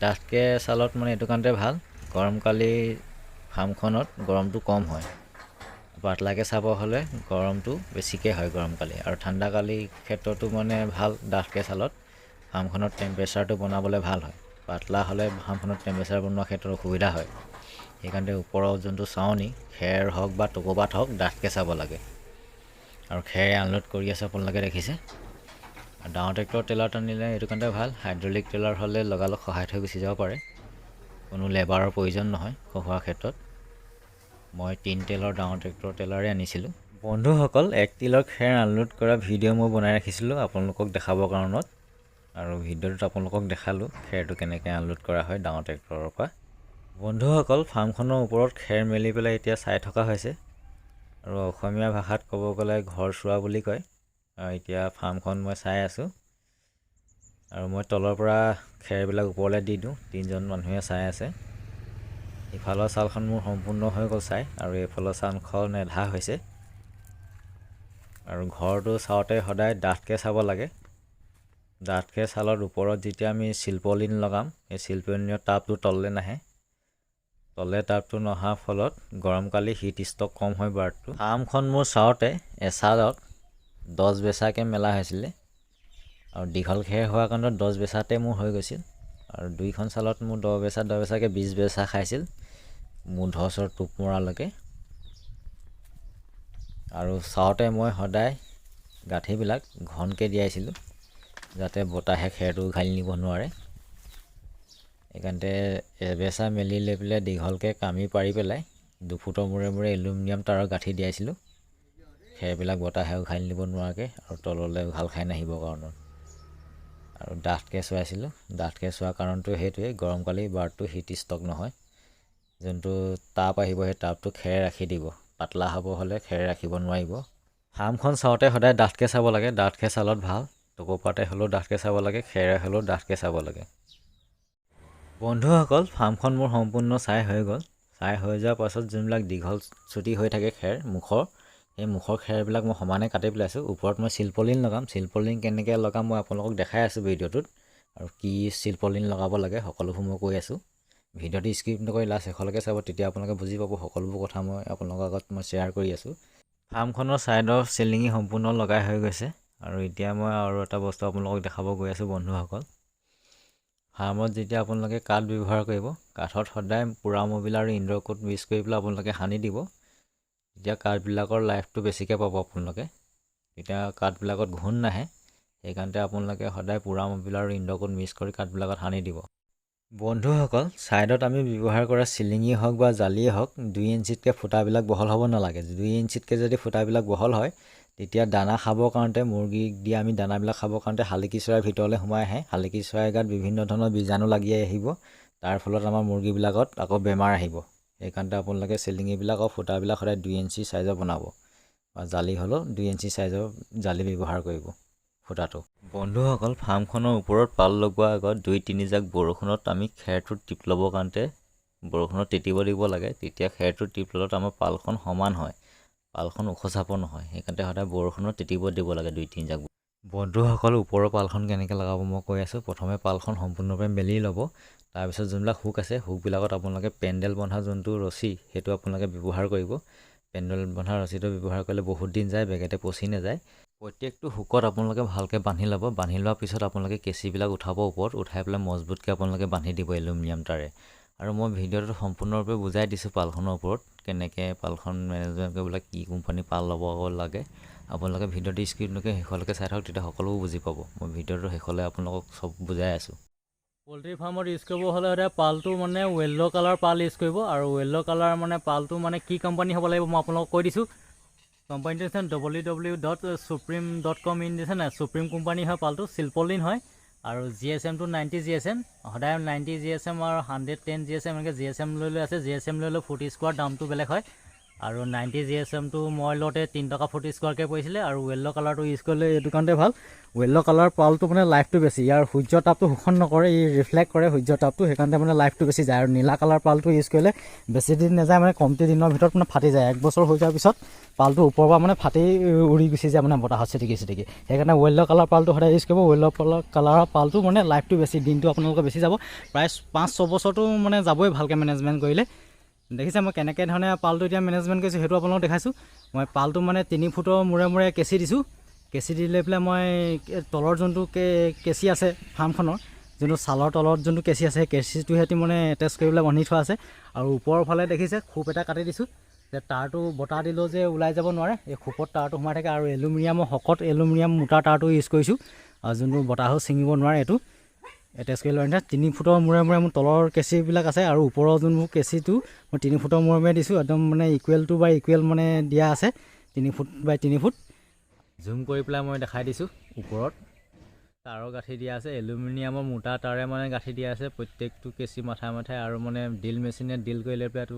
ডাঠকৈ চালত মানে এইটো কাৰণতে ভাল, গৰমকালি ফাৰ্মখনত গৰমটো কম হয়। পাতলাকৈ চাব হ'লে গৰমটো বেছিকৈ হয় গৰমকালি, আৰু ঠাণ্ডাকালি ক্ষেত্ৰতো মানে ভাল ডাঠকৈ চালত ফাৰ্মখনৰ টেম্পাৰেচাৰটো বনাবলৈ ভাল হয়। পাতলা হ'লে ফাৰ্মখনত টেম্পাৰেচাৰ বনোৱা ক্ষেত্ৰত অসুবিধা হয়। সেইকাৰণে ওপৰৰ যোনটো চাৱনি খেৰ হওক বা টকৌপাত হওক ডাঠকৈ চাব লাগে। আৰু খেৰ আনলোড কৰি আছে আপোনালোকে দেখিছে। আৰু ডাঙৰ ট্ৰেক্টৰ টেলাৰত আনিলে এইটো কাৰণতে ভাল, হাইড্ৰলিক টেলাৰ হ'লে লগালগ সহায় থৈ গুচি যাব পাৰে, কোনো লেবাৰৰ প্ৰয়োজন নহয় খহোৱাৰ ক্ষেত্ৰত। মই 3 টেলৰ ডাঙৰ ট্ৰেক্টৰ টেলাৰে আনিছিলোঁ। বন্ধুসকল, 1 টিলৰ খেৰ আনলোড কৰা ভিডিঅ' মই বনাই ৰাখিছিলোঁ আপোনালোকক দেখাবৰ কাৰণত, আৰু ভিডিঅ'টোত আপোনালোকক দেখালোঁ খেৰটো কেনেকৈ আনলোড কৰা হয় ডাঙৰ ট্ৰেক্টৰৰ পৰা। বন্ধুসকল, ফাৰ্মখনৰ ওপৰত খেৰ মেলি পেলাই এতিয়া চাই থকা হৈছে, আৰু অসমীয়া ভাষাত ক'ব গ'লে ঘৰ চোৱা বুলি কয়। এতিয়া ফাৰ্মখন মই চাই আছোঁ, আৰু মই তলৰ পৰা খেৰবিলাক ওপৰলৈ দি দিওঁ, 3জন মানুহে চাই আছে। ইফালৰ ছালখন মোৰ সম্পূৰ্ণ হৈ গ'ল চাই, আৰু এইফালৰ ছালখন এধা হৈছে। আৰু ঘৰটো চাওঁতে সদায় ডাঠকৈ চাব লাগে। ডাঠকৈ চালত ওপৰত যেতিয়া আমি চিলপলিন লগাম, এই চিলপলিনৰ টাবটো তললৈ নাহে। তলে টাবটো নহাৰ ফলত গৰমকালি হিট ষ্টক কম হয় বাৰ্ডটো। ফাৰ্মখন মোৰ চাওঁতে এচালত 10 বেচাকৈ মেলা হৈছিলে, আৰু দীঘল খেৰ হোৱাৰ কাৰণত 10 বেচাতে মোৰ হৈ গৈছিল। আৰু 2খন চালত মোৰ 10 বেচাকৈ 20 বেচা খাইছিল মূধচৰ টোপ মৰালৈকে। আৰু চাওঁতে মই সদায় গাঁঠিবিলাক ঘনকৈ দিয়াইছিলোঁ, যাতে বতাহে খেৰটো উঘালি নিব নোৱাৰে। সেইকাৰণতে এবেচা মেলি লৈ পেলাই দীঘলকৈ কামি পাৰি পেলাই 2 ফুটৰ মূৰে মূৰে এলুমিনিয়াম তাৰৰ গাঁঠি দিয়াইছিলোঁ, খেৰবিলাক বতাহে উঘালি নিব নোৱাৰাকৈ আৰু তললৈ উঘাল খাই নাহিবৰ কাৰণত। আৰু ডাঠকৈ চোৱাইছিলোঁ। ডাঠকৈ চোৱাৰ কাৰণটো সেইটোৱেই, গৰমকালি বাৰ্ডটো হিট ষ্টক নহয়। যোনটো তাপ আহিব সেই তাপটো খেৰ ৰাখি দিব, পাতলা হ'ব হ'লে খেৰ ৰাখিব নোৱাৰিব। ফাৰ্মখন চাওঁতে সদায় ডাঠকৈ চাব লাগে, ডাঠকৈ চালত ভাল। টকৌপাতে হ'লেও ডাঠকৈ চাব লাগে, খেৰে হ'লেও ডাঠকৈ চাব লাগে। বন্ধুসকল, ফাৰ্মখন মোৰ সম্পূৰ্ণ চাই হৈ গ'ল। চাই হৈ যোৱাৰ পাছত যোনবিলাক দীঘল চুটি হৈ থাকে খেৰ মুখৰ, সেই মুখৰ খেৰবিলাক মই সমানে কাটি পেলাইছোঁ। ওপৰত মই চিলপলিন লগাম, চিলপলিন কেনেকৈ লগাম মই আপোনালোকক দেখাই আছোঁ ভিডিঅ'টোত, আৰু কি চিলপলিন লগাব লাগে সকলোবোৰ মই কৈ আছোঁ। ভিডিঅ'টো স্কিপ নকৰি লাষ্ট শেষলৈকে চাব, তেতিয়া আপোনালোকে বুজি পাব সকলোবোৰ কথা মই আপোনালোকৰ আগত মই শ্বেয়াৰ কৰি আছোঁ। ফাৰ্মখনৰ ছাইডৰ চিলিঙি সম্পূৰ্ণ লগাই হৈ গৈছে, আৰু এতিয়া মই আৰু এটা বস্তু আপোনালোকক দেখাব গৈ আছোঁ। বন্ধুসকল, ফাৰ্মত যেতিয়া আপোনালোকে কাঠ ব্যৱহাৰ কৰিব, কাঠত সদায় পোৰা মবিল আৰু ইনড'ৰ কোট মিক্স কৰি পেলাই আপোনালোকে সানি দিব। তেতিয়া কাঠবিলাকৰ লাইফটো বেছিকৈ পাব আপোনালোকে, তেতিয়া কাঠবিলাকত ঘূণ নাহে। সেইকাৰণতে আপোনালোকে সদায় পোৰা মবিল আৰু ইনড'ৰ কোট মিক্স কৰি কাঠবিলাকত সানি দিব। বন্ধুসকল, ছাইডত আমি ব্যৱহাৰ কৰা চিলিঙি হওক বা জালিয়ে হওক 2 ইঞ্চিতকৈ ফুটাবিলাক বহল হ'ব নালাগে। 2 ইঞ্চিতকৈ যদি ফুটাবিলাক বহল হয়, তেতিয়া দানা খাবৰ কাৰণতে, মুৰ্গীক দিয়া আমি দানাবিলাক খাবৰ কাৰণতে শালিকী চৰাইৰ ভিতৰলৈ সোমাই আহে। শালিকী চৰাইৰ গাত বিভিন্ন ধৰণৰ বীজাণু লাগি আহিব, তাৰ ফলত আমাৰ মুৰ্গীবিলাকত আকৌ বেমাৰ আহিব। সেইকাৰণতে আপোনালোকে চিলিঙিবিলাক আৰু ফুটাবিলাক সদায় 2 ইঞ্চি চাইজৰ বনাব, বা জালি হ'লেও 2 ইঞ্চি চাইজৰ জালি ব্যৱহাৰ কৰিব ফুটাটো। বন্ধুসকল, ফাৰ্মখনৰ ওপৰত পাল লগোৱাৰ আগত 2-3 জাক বৰষুণত আমি খেৰটো টিপ ল'বৰ কাৰণতে বৰষুণত তিতিব দিব লাগে। তেতিয়া খেৰটো টিপ ল'লত আমাৰ পালখন সমান হয়, পালখন ওখ চাপ নহয়। সেইকাৰণতে সদায় বৰষুণত তিতিব দিব লাগে 2-3 জাক। বন্ধুসকল, ওপৰৰ পালখন কেনেকৈ লগাব মই কৈ আছোঁ। প্ৰথমে পালখন সম্পূৰ্ণৰূপে মেলি ল'ব, তাৰপিছত যোনবিলাক হুক আছে হুকবিলাকত আপোনালোকে পেণ্ডেল বন্ধা যোনটো ৰছী সেইটো আপোনালোকে ব্যৱহাৰ কৰিব। পেণ্ডেল বন্ধা ৰছীটো ব্যৱহাৰ কৰিলে বহুত দিন যায়, বেগেতে পচি নাযায়। প্ৰত্যেকটো হুকত আপোনালোকে ভালকৈ বান্ধি ল'ব। বান্ধি লোৱাৰ পিছত আপোনালোকে কেঁচিবিলাক উঠাব, ওপৰত উঠাই পেলাই মজবুতকৈ আপোনালোকে বান্ধি দিব এলুমিনিয়াম তাৰে। আৰু মই ভিডিঅ'টো সম্পূৰ্ণৰূপে বুজাই দিছোঁ পালখনৰ ওপৰত কেনেকৈ পালখন মেনেজমেণ্ট কৰিবলৈ, কি কোম্পানী পাল ল'ব লাগে। আপোনালোকে ভিডিঅ'টো স্কিপ নকৰি শেষলৈকে চাই থাকক, তেতিয়া সকলোবোৰ বুজি পাব। মই ভিডিঅ'টো শেষলৈ আপোনালোকক চব বুজাই আছোঁ। পল্ট্ৰি ফাৰ্মত ইউজ কৰিব হ'লে সদায় পালটো মানে য়েল্ল' কালাৰ পাল ইউজ কৰিব, আৰু য়েল্ল' কালাৰ মানে পালটো মানে কি কোম্পানী হ'ব লাগিব মই আপোনালোকক কৈ দিছোঁ। কোম্পানীটো হৈছে www.supreme.com দিছে নাই, সুপ্ৰিম কোম্পানী হয় পালটো, চিলপলিন হয়। আৰু GSM-টো 90 GSM, সদায় 90 GSM আৰু 110 GSM এনেকৈ GSM লৈ আছে। GSM লৈ 40 স্কোৱাৰ দামটো বেলেগ হয়, আৰু 90 GSM-টো মই লওঁতে 3 টকা 40 স্কোৱাৰকৈ পৰিছিলে। আৰু য়েল্ল' কালাৰটো ইউজ কৰিলে এইটো কাৰণতে ভাল, য়েল্ল' কালাৰ পালটো মানে লাইফটো বেছি, ইয়াৰ সূৰ্যৰ তাপটো শোষণ নকৰে, ই ৰিফ্লেক্ট কৰে সূৰ্যৰ তাপটো, সেইকাৰণে মানে লাইফটো বেছি যায়। আৰু নীলা কালাৰ পালটো ইউজ কৰিলে বেছি দিন নাযায়, মানে কমটি দিনৰ ভিতৰত মানে ফাটি যায়। 1 বছৰ হৈ যোৱাৰ পিছত পালটো ওপৰৰ পৰা মানে ফাটি উৰি গুচি যায়, মানে বতাহত চিটিকি। সেইকাৰণে য়েল্ল' কালাৰ পালটো সদায় ইউজ কৰিব। য়েল্ল' কালাৰৰ পালটো মানে লাইফটো বেছি, দিনটো আপোনালোকৰ বেছি যাব, প্ৰায় 5-6 বছৰটো মানে যাবই ভালকৈ মেনেজমেণ্ট কৰিলে। দেখিছে মই কেনেকৈ ধৰণে পালটো এতিয়া মেনেজমেণ্ট কৰিছোঁ সেইটো আপোনালোকক দেখাইছোঁ। মই পালটো মানে 3 ফুটৰ মূৰে মূৰে কেঁচি দিছোঁ। কেঁচি দি লৈ পেলাই মই তলৰ যোনটো কেঁচি আছে ফাৰ্মখনৰ যোনটো ছালৰ তলত যোনটো কেঁচি আছে সেই কেঁচিটোৰ সৈতে মানে এটেচ কৰি পেলাই বান্ধি থোৱা আছে। আৰু ওপৰৰ ফালে দেখিছে খোপ এটা কাটি দিছোঁ যে তাৰটো বতাহ দিলেও যে ওলাই যাব নোৱাৰে, এই খোপত তাৰটো সোমাই থাকে। আৰু এলুমিনিয়ামৰ শকত এলুমিনিয়াম মোটা তাৰটো ইউজ কৰিছোঁ, আৰু যোনটো বতাহো ছিঙিব নোৱাৰে এইটো এটেচ কৰি লোৱা। 3 ফুটৰ মূৰে মূৰে মোৰ তলৰ কেঁচিবিলাক আছে, আৰু ওপৰৰ যোনবোৰ কেঁচিটো মই 3 ফুটৰ মূৰে মূৰে দিছোঁ। একদম মানে ইকুৱেল টু বাই ইকুৱেল মানে দিয়া আছে 3 ফুট বাই 3 ফুট। জুম কৰি পেলাই মই দেখাই দিছোঁ। ওপৰত তাৰৰ গাঁঠি দিয়া আছে, এলুমিনিয়ামৰ মোটা তাৰে মানে গাঁঠি দিয়া আছে প্ৰত্যেকটো কেঁচি মাথাই মাথাই। আৰু মানে ড্ৰিল মেচিনে ড্ৰিল কৰি লৈ পেলাইতো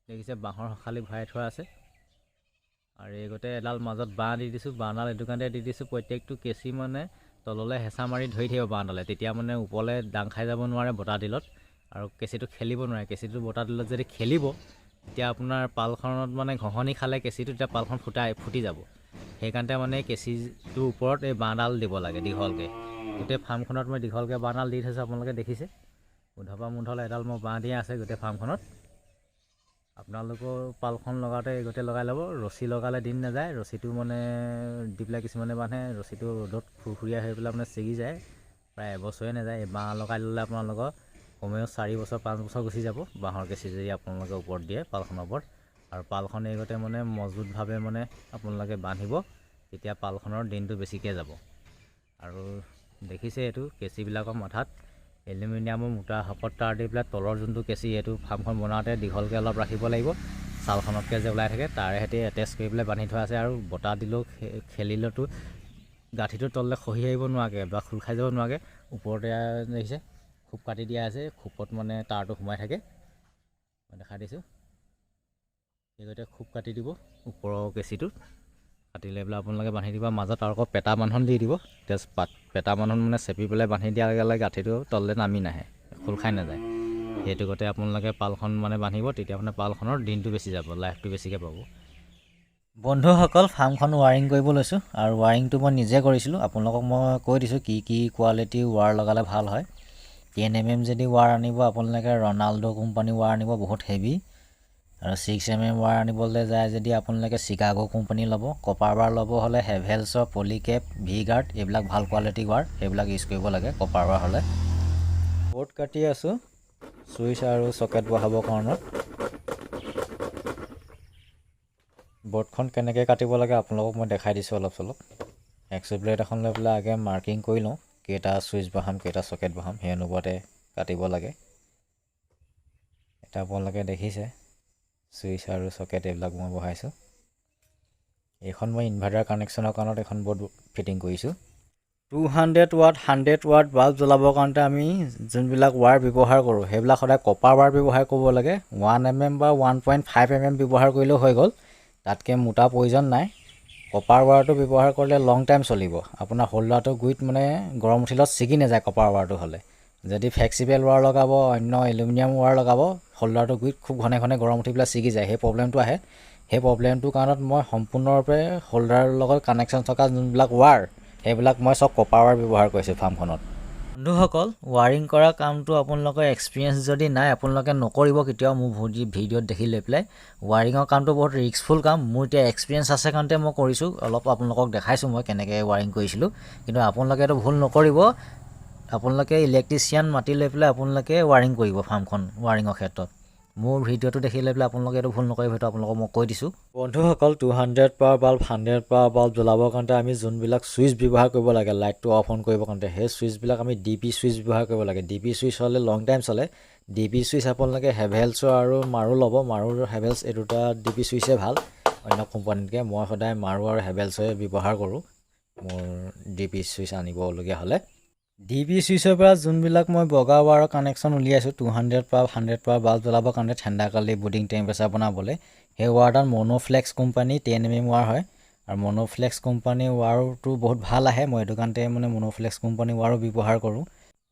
দেখিছে বাঁহৰ খালি ভৰাই থোৱা আছে। আৰু এই গোটেই এডাল মাজত বাঁহ দি দিছোঁ, বাঁহডাল এইটো কাৰণে দি দিছোঁ প্ৰত্যেকটো কেঁচি মানে তললৈ হেঁচা মাৰি ধৰি থাকিব বাঁহডালে, তেতিয়া মানে ওপৰলৈ দাং খাই যাব নোৱাৰে বতাহ দিলত, আৰু কেঁচিটো খেলিব নোৱাৰে। কেঁচিটো বতাহ দিলত যদি খেলিব তেতিয়া আপোনাৰ পালখনত মানে ঘঁহনি খালে কেঁচিটো তেতিয়া পালখন ফুটি যাব। সেইকাৰণতে মানে কেঁচিটোৰ ওপৰত এই বাঁহডাল দিব লাগে দীঘলকৈ। গোটেই ফাৰ্মখনত মই দীঘলকৈ বাঁহডাল দি থৈছোঁ, আপোনালোকে দেখিছে। মুধৰ পৰা মুধলৈ এডাল মই বাঁহ দিয়া আছে গোটেই ফাৰ্মখনত। আপোনালোকৰ পালখন লগাওঁতে গোটেই লগাই ল'ব। ৰছী লগালে দিন নাযায়, ৰছীটো মানে দি পেলাই কিছুমানে বান্ধে, ৰছীটো ৰ'দত ফুৰফুৰীয়া হৈ পেলাই মানে ছিগি যায়, প্ৰায় এবছৰে নাযায়। এই বাঁহ লগাই ল'লে আপোনালোকৰ কমেও 4 বছৰ 5 বছৰ গুচি যাব বাঁহৰ কেঁচি যদি আপোনালোকে ওপৰত দিয়ে পালখনৰ ওপৰত। আৰু পালখন এইগতে মানে মজবুতভাৱে মানে আপোনালোকে বান্ধিব, তেতিয়া পালখনৰ দিনটো বেছিকৈ যাব। আৰু দেখিছে এইটো কেঁচিবিলাকৰ মাথাত এলুমিনিয়ামৰ মোটা শকত তাঁৰ দি পেলাই তলৰ যোনটো কেঁচি সেইটো ফাৰ্মখন বনাওঁতে দীঘলকৈ অলপ ৰাখিব লাগিব। ছালখনতকৈ যে ওলাই থাকে তাৰে সৈতে এটেচ কৰি পেলাই বান্ধি থোৱা আছে। আৰু বতাহ দিলেও খেলিলেতো গাঁঠিটো তললৈ খহি আহিব নোৱাৰাকৈ বা খোল খাই যাব নোৱাৰাকৈ ওপৰতে দেখিছে খোপ কাটি দিয়া আছে, খোপত মানে তাঁৰটো সোমাই থাকে। মই দেখাই দিছোঁ, সেইগতে খোপ কাটি দিব ওপৰৰ কেঁচিটোত, কাটি লৈ পেলাই আপোনালোকে বান্ধি দিব। মাজত আৰু আকৌ পেটা বান্ধন দি দিব, তেজপাত পেটা বান্ধন মানে চেপি পেলাই বান্ধি দিয়াৰ লগে লগে গাঁঠিটো তললৈ নামি নাহে, খোল খাই নাযায়। সেইটো গতে আপোনালোকে পালখন মানে বান্ধিব, তেতিয়া মানে পালখনৰ দিনটো বেছি যাব, লাইফটো বেছিকৈ পাব। বন্ধুসকল, ফাৰ্মখন ৱাৰিং কৰিব লৈছোঁ, আৰু ৱাৰিংটো মই নিজে কৰিছিলোঁ। আপোনালোকক মই কৈ দিছোঁ কি কি কোৱালিটি ৱাৰ লগালে ভাল হয়। 10 mm যদি ৱাৰ আনিব আপোনালোকে ৰনাল্ডো কোম্পানী ৱাৰ আনিব, বহুত হেভি। আৰু 6 mm ৱাৰ আনিবলৈ যায় যদি আপোনালোকে চিকাগো কোম্পানী ল'ব। কপাৰ ৱাৰ ল'ব হ'লে হেভেলছৰ পলিকেপ, ভি গাৰ্ড এইবিলাক ভাল কোৱালিটি ৱাৰ, সেইবিলাক ইউজ কৰিব লাগে কপাৰ ৱাৰ হ'লে। বৰ্ড কাটি আছোঁ চুইচ আৰু চকেট বহাবৰ কাৰণত। বৰ্ডখন কেনেকৈ কাটিব লাগে আপোনালোকক মই দেখাই দিছোঁ অলপ চলপ। এক্স প্লেট এখন লৈ পেলাই আগে মাৰ্কিং কৰি লওঁ, কেইটা চুইচ বহাম কেইটা চকেট বহাম সেই অনুপাতে কাটিব লাগে। এটা আপোনালোকে দেখিছে চুইচ আৰু চকেট এইবিলাক মই বহাইছোঁ। এইখন মই ইনভাৰ্টাৰ কানেকশ্যনৰ কাৰণত এখন বৰ্ড ফিটিং কৰিছোঁ। 200 ৱাট 100 ৱাট বাল্ব জ্বলাবৰ কাৰণতে আমি যোনবিলাক ৱাৰ ব্যৱহাৰ কৰোঁ সেইবিলাক সদায় কপাৰ ৱাৰ ব্যৱহাৰ কৰিব লাগে। 1 mm বা 1.5 mm ব্যৱহাৰ কৰিলেও হৈ গ'ল, তাতকৈ মোটা প্ৰয়োজন নাই। কপাৰ ৱাৰটো ব্যৱহাৰ কৰিলে লং টাইম চলিব। আপোনাৰ হোল্ডাৰটো গুৰিত মানে গৰম উঠিলত ছিগি নাযায় কপাৰ ৱাৰটো হ'লে। যদি ফ্লেক্সিবল ৱাৰ লগাব, অন্য এলুমিনিয়াম ৱাৰ লগাব, হোল্ডাৰটো গুৰিত খুব ঘনে ঘনে গৰম উঠি পেলাই ছিগি যায়, সেই প্ৰব্লেমটো আহে। সেই প্ৰব্লেমটোৰ কাৰণত মই সম্পূৰ্ণৰূপে হোল্ডাৰৰ লগত কানেকশ্যন থকা যোনবিলাক ৱাৰ সেইবিলাক মই চব কপাৰ ৱাৰ ব্যৱহাৰ কৰিছোঁ ফাৰ্মখনত। বন্ধুসকল, ৱাৰিং কৰা কামটো আপোনালোকৰ এক্সপিৰিয়েঞ্চ যদি নাই আপোনালোকে নকৰিব কেতিয়াও। মোৰ ভিডিঅ'ত দেখি লৈ পেলাই ৱাৰিঙৰ কামটো বহুত ৰিস্কফুল কাম। মোৰ এতিয়া এক্সপিৰিয়েঞ্চ আছে কাৰণতে মই কৰিছোঁ, অলপ আপোনালোকক দেখাইছোঁ মই কেনেকৈ ৱাৰিং কৰিছিলোঁ। কিন্তু আপোনালোকে এইটো ভুল নকৰিব, আপোনালোকে ইলেক্ট্ৰিচিয়ান মাতি লৈ পেলাই আপোনালোকে ৱাৰিং কৰিব ফাৰ্মখন। ৱাৰিঙৰ ক্ষেত্ৰত মোৰ ভিডিঅ'টো দেখি লৈ পেলাই আপোনালোকে এইটো ভুল নকৰিব, সেইটো আপোনালোকক মই কৈ দিছোঁ। বন্ধুসকল, 200 পাৱাৰ বাল্ব 100 পাৱাৰ বাল্ব জ্বলাবৰ কাৰণতে আমি যোনবিলাক চুইচ ব্যৱহাৰ কৰিব লাগে লাইটটো অফ অন কৰিবৰ কাৰণতে, সেই চুইচবিলাক আমি DP চুইচ ব্যৱহাৰ কৰিব লাগে। DP চুইচ হ'লে লং টাইম চলে। DP চুইচ আপোনালোকে হেভেলছৰ আৰু মাৰো ল'ব। মাৰো হেভেলছ এই দুটা DP চুইচে ভাল অন্য কোম্পানীতকৈ। মই সদায় মাৰো আৰু হেভেলছৰে ব্যৱহাৰ কৰোঁ মোৰ DP চুইচ আনিবলগীয়া হ'লে। DP চুইচৰ পৰা যোনবিলাক মই বগা ৱাৰৰ কানেকশ্যন উলিয়াইছোঁ 200 পাৱাৰ 100 পাৱাৰ বাল্ব জ্বলাবৰ কাৰণে ঠাণ্ডাকালি বুডিং টেম্পাৰেচাৰ বনাবলৈ, সেই ৱাৰডাল মনোফ্লেক্স কোম্পানী 10 mm ৱাৰ হয়। আৰু মনোফ্লেক্স কোম্পানীৰ ৱাৰটো বহুত ভাল আহে, মই সেইটো কাৰণতে মানে মনোফ্লেক্স কোম্পানীৰ ৱাৰো ব্যৱহাৰ কৰোঁ।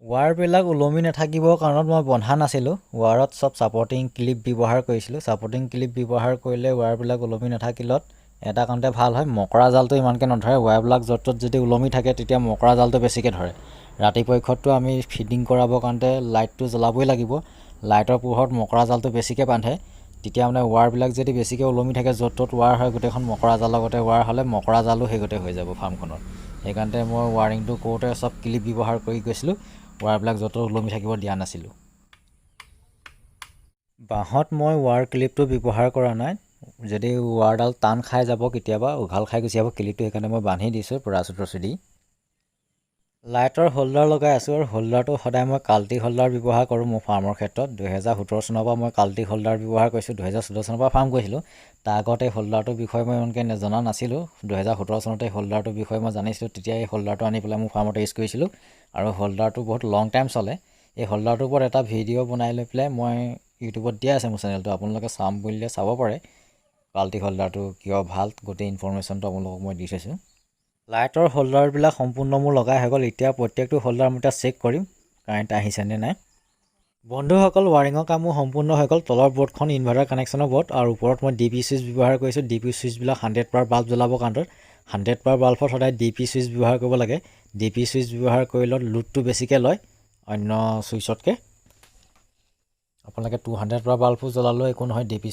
ৱাৰবিলাক ওলমি নাথাকিবৰ কাৰণত মই বন্ধা নাছিলোঁ, ৱাৰত চব ছাপৰ্টিং ক্লিপ ব্যৱহাৰ কৰিছিলোঁ। ছাপৰ্টিং ক্লিপ ব্যৱহাৰ কৰিলে ৱাৰবিলাক ওলমি নাথাকিলত এটা কাৰণতে ভাল হয়, মকৰা জালটো ইমানকৈ নধৰে। ৱাৰবিলাক য'ত ত'ত যদি ওলমি থাকে তেতিয়া মকৰা জালটো বেছিকৈ ধৰে। ৰাতিপক্ষতটো আমি ফিডিং কৰাবৰ কাৰণতে লাইটটো জ্বলাবই লাগিব। লাইটৰ পোহৰত মকৰা জালটো বেছিকৈ বান্ধে তেতিয়া মানে ৱাৰবিলাক যদি বেছিকৈ ওলমি থাকে য'ত ত'ত ৱাৰ হয় গোটেইখন মকৰা জালৰ লগতে ৱাৰ হ'লে মকৰা জালো সেইগতে হৈ যাব ফাৰ্মখনৰ সেইকাৰণতে মই ৱাৰিংটো কৰোঁতে চব ক্লিপ ব্যৱহাৰ কৰি গৈছিলোঁ ৱাৰবিলাক য'ত ওলমি থাকিব দিয়া নাছিলোঁ বাঁহত মই ৱাৰ ক্লিপটো ব্যৱহাৰ কৰা নাই যদি ৱাৰডাল টান খাই যাব কেতিয়াবা উঘাল খাই গুচি যাব ক্লিপটো সেইকাৰণে মই বান্ধি দিছোঁ পৰাচুট ৰছী দি লাইটৰ হোল্ডাৰ লগাই আছোঁ আৰু হোল্ডাৰটো সদায় মই কাল্টি হোল্ডাৰ ব্যৱহাৰ কৰোঁ মোৰ ফাৰ্মৰ ক্ষেত্ৰত 2017 চনৰ পৰা মই কাল্টি হোল্ডাৰ ব্যৱহাৰ কৰিছোঁ 2014 চনৰ পৰা ফাৰ্ম কৰিছিলোঁ তাৰ আগতে হোল্ডাৰটোৰ বিষয়ে মই ইমানকৈ জনা নাছিলোঁ 2017 চনতে হোল্ডাৰটোৰ বিষয়ে মই জানিছিলোঁ তেতিয়া এই হোল্ডাৰটো আনি পেলাই মোৰ ফাৰ্মতে ইউজ কৰিছিলোঁ আৰু হোল্ডাৰটো বহুত লং টাইম চলে এই হোল্ডাৰটোৰ ওপৰত এটা ভিডিঅ' বনাই লৈ পেলাই মই ইউটিউবত দিয়া আছে মোৰ চেনেলটো আপোনালোকে চাম বুলিলে চাব পাৰে কাল্টি হোল্ডাৰটো কিয় ভাল গোটেই ইনফৰমেশ্যনটো আপোনালোকক মই দি থৈছোঁ লাইটৰ হোল্ডাৰবিলাক সম্পূৰ্ণ মোৰ লগাই হৈ গ'ল এতিয়া প্ৰত্যেকটো হোল্ডাৰ মই এতিয়া চেক কৰিম কাৰেণ্ট আহিছেনে নাই বন্ধুসকল ৱাৰিঙৰ কামো সম্পূৰ্ণ হৈ গ'ল তলৰ বৰ্ডখন ইনভাৰ্টাৰ কানেকশ্যনৰ বৰ্ড আৰু ওপৰত মই ডি পি চুইচ ব্যৱহাৰ কৰিছোঁ ডি পি চুইচবিলাক 100 বাল্ব জ্বলাবৰ কাৰণত 100 বাল্বত সদায় ডি পি চুইচ ব্যৱহাৰ কৰিব লাগে ডি পি চুইচ ব্যৱহাৰ কৰিলে লোডটো বেছিকৈ লয় অন্য চুইচতকৈ আপোনালোকে 200 বাল্বো জ্বলালেও একো নহয় ডি পি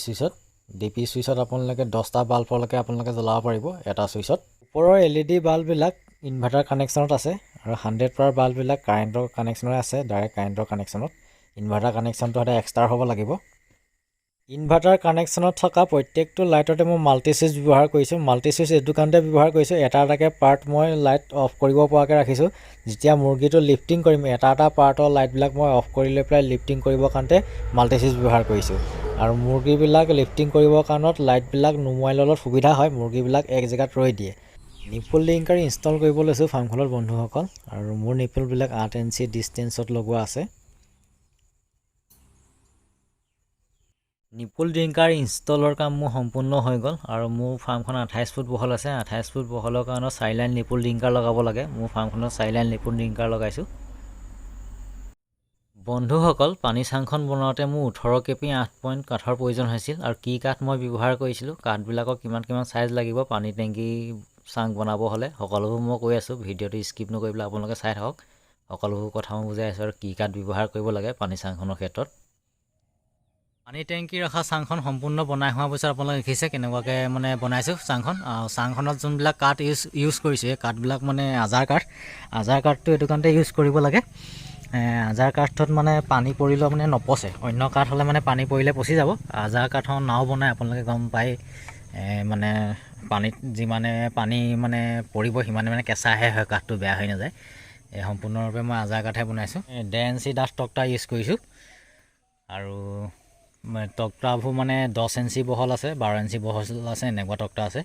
চুইচত আপোনালোকে 10টা বাল্বলৈকে আপোনালোকে জ্বলাব পাৰিব এটা চুইচত ওপৰৰ LED বাল্ববিলাক ইনভাৰ্টাৰ কানেকশ্যনত আছে আৰু 100 বাল্ববিলাক কাৰেণ্টৰ কানেকশ্যনত আছে ডাইৰেক্ট কাৰেণ্টৰ কানেকশ্যনত ইনভাৰ্টাৰ কানেকশ্যনটো সদায় এক্সট্ৰা হ'ব লাগিব ইনভাৰ্টাৰ কানেকশ্যনত থকা প্ৰত্যেকটো লাইটতে মই মাল্টি চুইচ ব্যৱহাৰ কৰিছোঁ মাল্টি চুইচ এইটো কাৰণতে ব্যৱহাৰ কৰিছোঁ এটা এটাকৈ পাৰ্ট মই লাইট অফ কৰিব পৰাকৈ ৰাখিছোঁ যেতিয়া মুৰ্গীটো লিফটিং কৰিম এটা এটা পাৰ্টৰ লাইটবিলাক মই অফ কৰি লৈ পেলাই লিফটিং কৰিবৰ কাৰণতে মাল্টি চুইচ ব্যৱহাৰ কৰিছোঁ আৰু মুৰ্গীবিলাক লিফটিং কৰিবৰ কাৰণত লাইটবিলাক নুমুৱাই ল'লত সুবিধা হয় মুৰ্গীবিলাক এক জেগাত ৰৈ দিয়ে নিপুল লিংকাৰ ইনষ্টল কৰিব লৈছোঁ ফাৰ্মখনত বন্ধুসকল আৰু মোৰ নিপুলবিলাক 8 ইঞ্চি ডিষ্টেঞ্চত লগোৱা আছে নিপুল ড্ৰিংকাৰ ইনষ্টলৰ কাম মোৰ সম্পূৰ্ণ হৈ গ'ল আৰু মোৰ ফাৰ্মখন 28 ফুট বহল আছে 28 ফুট বহলৰ কাৰণে 4 লাইন নিপুল ড্ৰিংকাৰ লগাব লাগে মোৰ ফাৰ্মখনত 4 লাইন নিপুল ড্ৰিংকাৰ লগাইছোঁ বন্ধুসকল পানী চাংখন বনাওঁতে মোৰ 18 কেপি 8 পইণ্ট কাঠৰ প্ৰয়োজন হৈছিল আৰু কি কাঠ মই ব্যৱহাৰ কৰিছিলোঁ কাঠবিলাকৰ কিমান চাইজ লাগিব পানী টেংকি চাং বনাব হ'লে সকলোবোৰ মই কৈ আছোঁ ভিডিঅ'টো স্কিপ নকৰি পেলাই আপোনালোকে চাই থাকক সকলোবোৰ কথা মই বুজাই আছোঁ আৰু কি কাঠ ব্যৱহাৰ কৰিব লাগে পানী চাংখনৰ ক্ষেত্ৰত পানী টেংকি ৰখা চাংখন সম্পূৰ্ণ বনাই হোৱাৰ পিছত আপোনালোকে দেখিছে কেনেকুৱাকৈ মানে বনাইছোঁ চাংখনত যোনবিলাক কাঠ ইউজ কৰিছোঁ এই কাঠবিলাক মানে আজাৰ কাঠটো এইটো কাৰণতে ইউজ কৰিব লাগে আজাৰ কাঠত মানে পানী পৰিলেও মানে নপচে অন্য কাঠ হ'লে মানে পানী পৰিলে পচি যাব আজাৰ কাঠৰ নাও বনাই আপোনালোকে গম পাই মানে পানীত যিমানে পানী মানে পৰিব সিমানে মানে কেঁচাহে হয় কাঠটো বেয়া হৈ নাযায় এই সম্পূৰ্ণৰূপে মই আজাৰ কাঠহে বনাইছোঁ 1.5 ইঞ্চি ডাঠ তক্তা ইউজ কৰিছোঁ আৰু তক্তাবোৰ মানে 10 ইঞ্চি বহল আছে 12 ইঞ্চি বহল আছে এনেকুৱা তক্তা আছে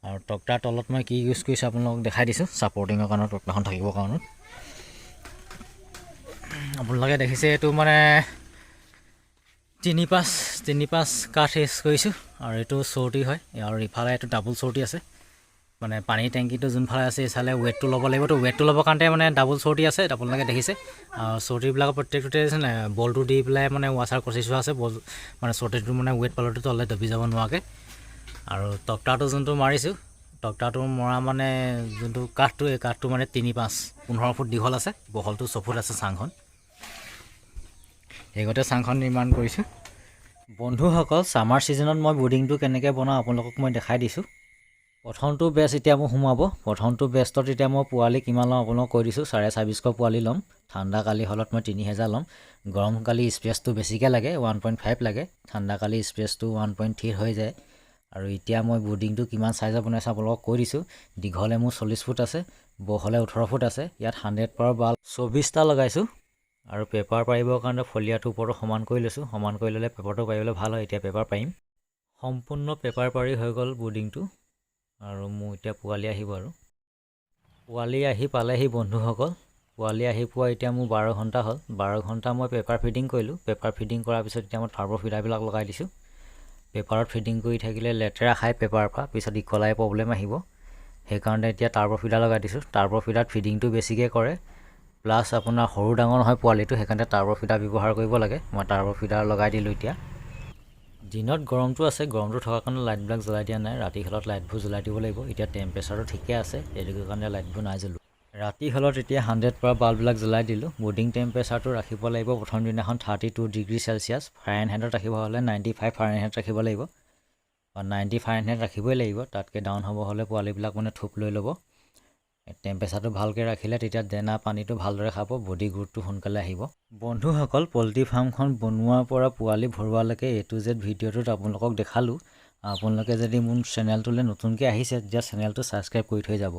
আৰু তক্তাৰ তলত মই কি ইউজ কৰিছোঁ আপোনালোকক দেখাই দিছোঁ ছাপৰ্টিঙৰ কাৰণে তক্তাখন থাকিবৰ কাৰণে আপোনালোকে দেখিছে এইটো মানে 3-5 কাঠ ইউজ কৰিছোঁ আৰু এইটো চৰ্টি হয় আৰু ইফালে এইটো ডাবুল চৰ্টি আছে মানে পানী টেংকিটো যোনফালে আছে এইফালে ৱেটটো ল'ব লাগিব তো ৱেটটো ল'বৰ কাৰণে মানে ডাবুল চৰ্টি আছে আপোনালোকে দেখিছে আৰু চৰ্টিবিলাকৰ প্ৰত্যেকটোতে বলটো দি পেলাই মানে ৱাছাৰ কচি থোৱা আছে বল মানে চৰ্টিটো মানে ৱেট পালটো তললৈ দবি যাব নোৱাৰাকৈ আৰু তক্তাটো যোনটো মাৰিছোঁ তক্তাটো মৰা মানে যোনটো কাঠটো এই কাঠটো মানে 3-5-15 ফুট দীঘল আছে বহলটো 6 ফুট আছে চাংখন এইগতে চাংখন নিৰ্মাণ কৰিছোঁ বন্ধুসকল ছামাৰ ছিজনত মই বৰ্ডিংটো কেনেকৈ বনাওঁ আপোনালোকক মই দেখাই দিছোঁ প্ৰথমটো বেচ এতিয়া মই সোমাব প্ৰথমটো বেষ্টত এতিয়া মই পোৱালি কিমান ল'ম আপোনালোকক কৈ দিছোঁ 2450 পোৱালি ল'ম ঠাণ্ডা কালি হ'লত মই 3000 ল'ম গৰম কালি স্পেচটো বেছিকৈ লাগে 1.5 লাগে ঠাণ্ডা কালি স্পেচটো 1.3 হৈ যায় আৰু এতিয়া মই বৰ্ডিংটো কিমান চাইজৰ বনাইছোঁ আপোনালোকক কৈ দিছোঁ দীঘলে মোৰ 40 ফুট আছে বহলে 18 ফুট আছে ইয়াত 100 বাল্ব 24টা লগাইছোঁ আৰু পেপাৰ পাৰিবৰ কাৰণে ফলিয়াটো ওপৰতো সমান কৰি লৈছোঁ সমান কৰি ল'লে পেপাৰটো পাৰিবলৈ ভাল হয় এতিয়া পেপাৰ পাৰিম সম্পূৰ্ণ পেপাৰ পাৰি হৈ গ'ল বৰ্ডিংটো আৰু মোৰ এতিয়া পোৱালি আহিব আৰু পোৱালি আহি পালেহি বন্ধুসকল পোৱালি আহি পোৱা এতিয়া মোৰ 12 ঘণ্টা হ'ল 12 ঘণ্টা মই পেপাৰ ফিডিং কৰিলোঁ পেপাৰ ফিডিং কৰাৰ পিছত এতিয়া মই টাৰ্বো ফিডাৰবিলাক লগাই দিছোঁ পেপাৰত ফিডিং কৰি থাকিলে লেতেৰা খাই পেপাৰৰ পৰা পিছত ইকলাই প্ৰব্লেম আহিব সেইকাৰণে এতিয়া টাৰ্বো ফিডাৰ লগাই দিছোঁ টাৰ্বো ফিডাৰত ফিডিংটো বেছিকৈ কৰে প্লাছ আপোনাৰ সৰু ডাঙৰ নহয় পোৱালিটো সেইকাৰণে টাৰ্বো ফিডাৰ ব্যৱহাৰ কৰিব লাগে মই টাৰ্বো ফিডাৰ লগাই দিলোঁ এতিয়া দিনত গৰমটো আছে গৰমটো থকাৰ কাৰণে লাইটবিলাক জ্বলাই দিয়া নাই ৰাতি খেলত লাইটবোৰ জ্বলাই দিব লাগিব এতিয়া টেম্পাৰেচাৰটো ঠিকে আছে সেইটো কাৰণে লাইটবোৰ নাই জ্বলো ৰাতি হ'লত এতিয়া 100 পৰা বাল্ববিলাক জ্বলাই দিলোঁ। বুডিং টেম্পাৰেচাৰটো ৰাখিব লাগিব প্ৰথম দিনাখন 32 ডিগ্ৰী চেলচিয়াছ, ফাৰেনহাইটত ৰাখিব হ'লে 95 ফাৰেনহাইট ৰাখিব লাগিব, বা 90 ফাৰেনহাইট ৰাখিবই লাগিব। তাতকৈ ডাউন হ'ব হ'লে পোৱালিবিলাক মানে থোপ লৈ ল'ব। টেম্পাৰেচাৰটো ভালকৈ ৰাখিলে তেতিয়া দানা পানীটো ভালদৰে খাব, বডি গ্ৰোথটো সোনকালে আহিব। বন্ধুসকল, পল্ট্ৰি ফাৰ্মখন বনোৱাৰ পৰা পোৱালি ভৰোৱালৈকে A to Z ভিডিঅ'টোত আপোনালোকক দেখালোঁ। আপোনালোকে যদি মোৰ চেনেলটোলৈ নতুনকৈ আহিছে তেতিয়া চেনেলটো ছাবস্ক্ৰাইব কৰি থৈ যাব।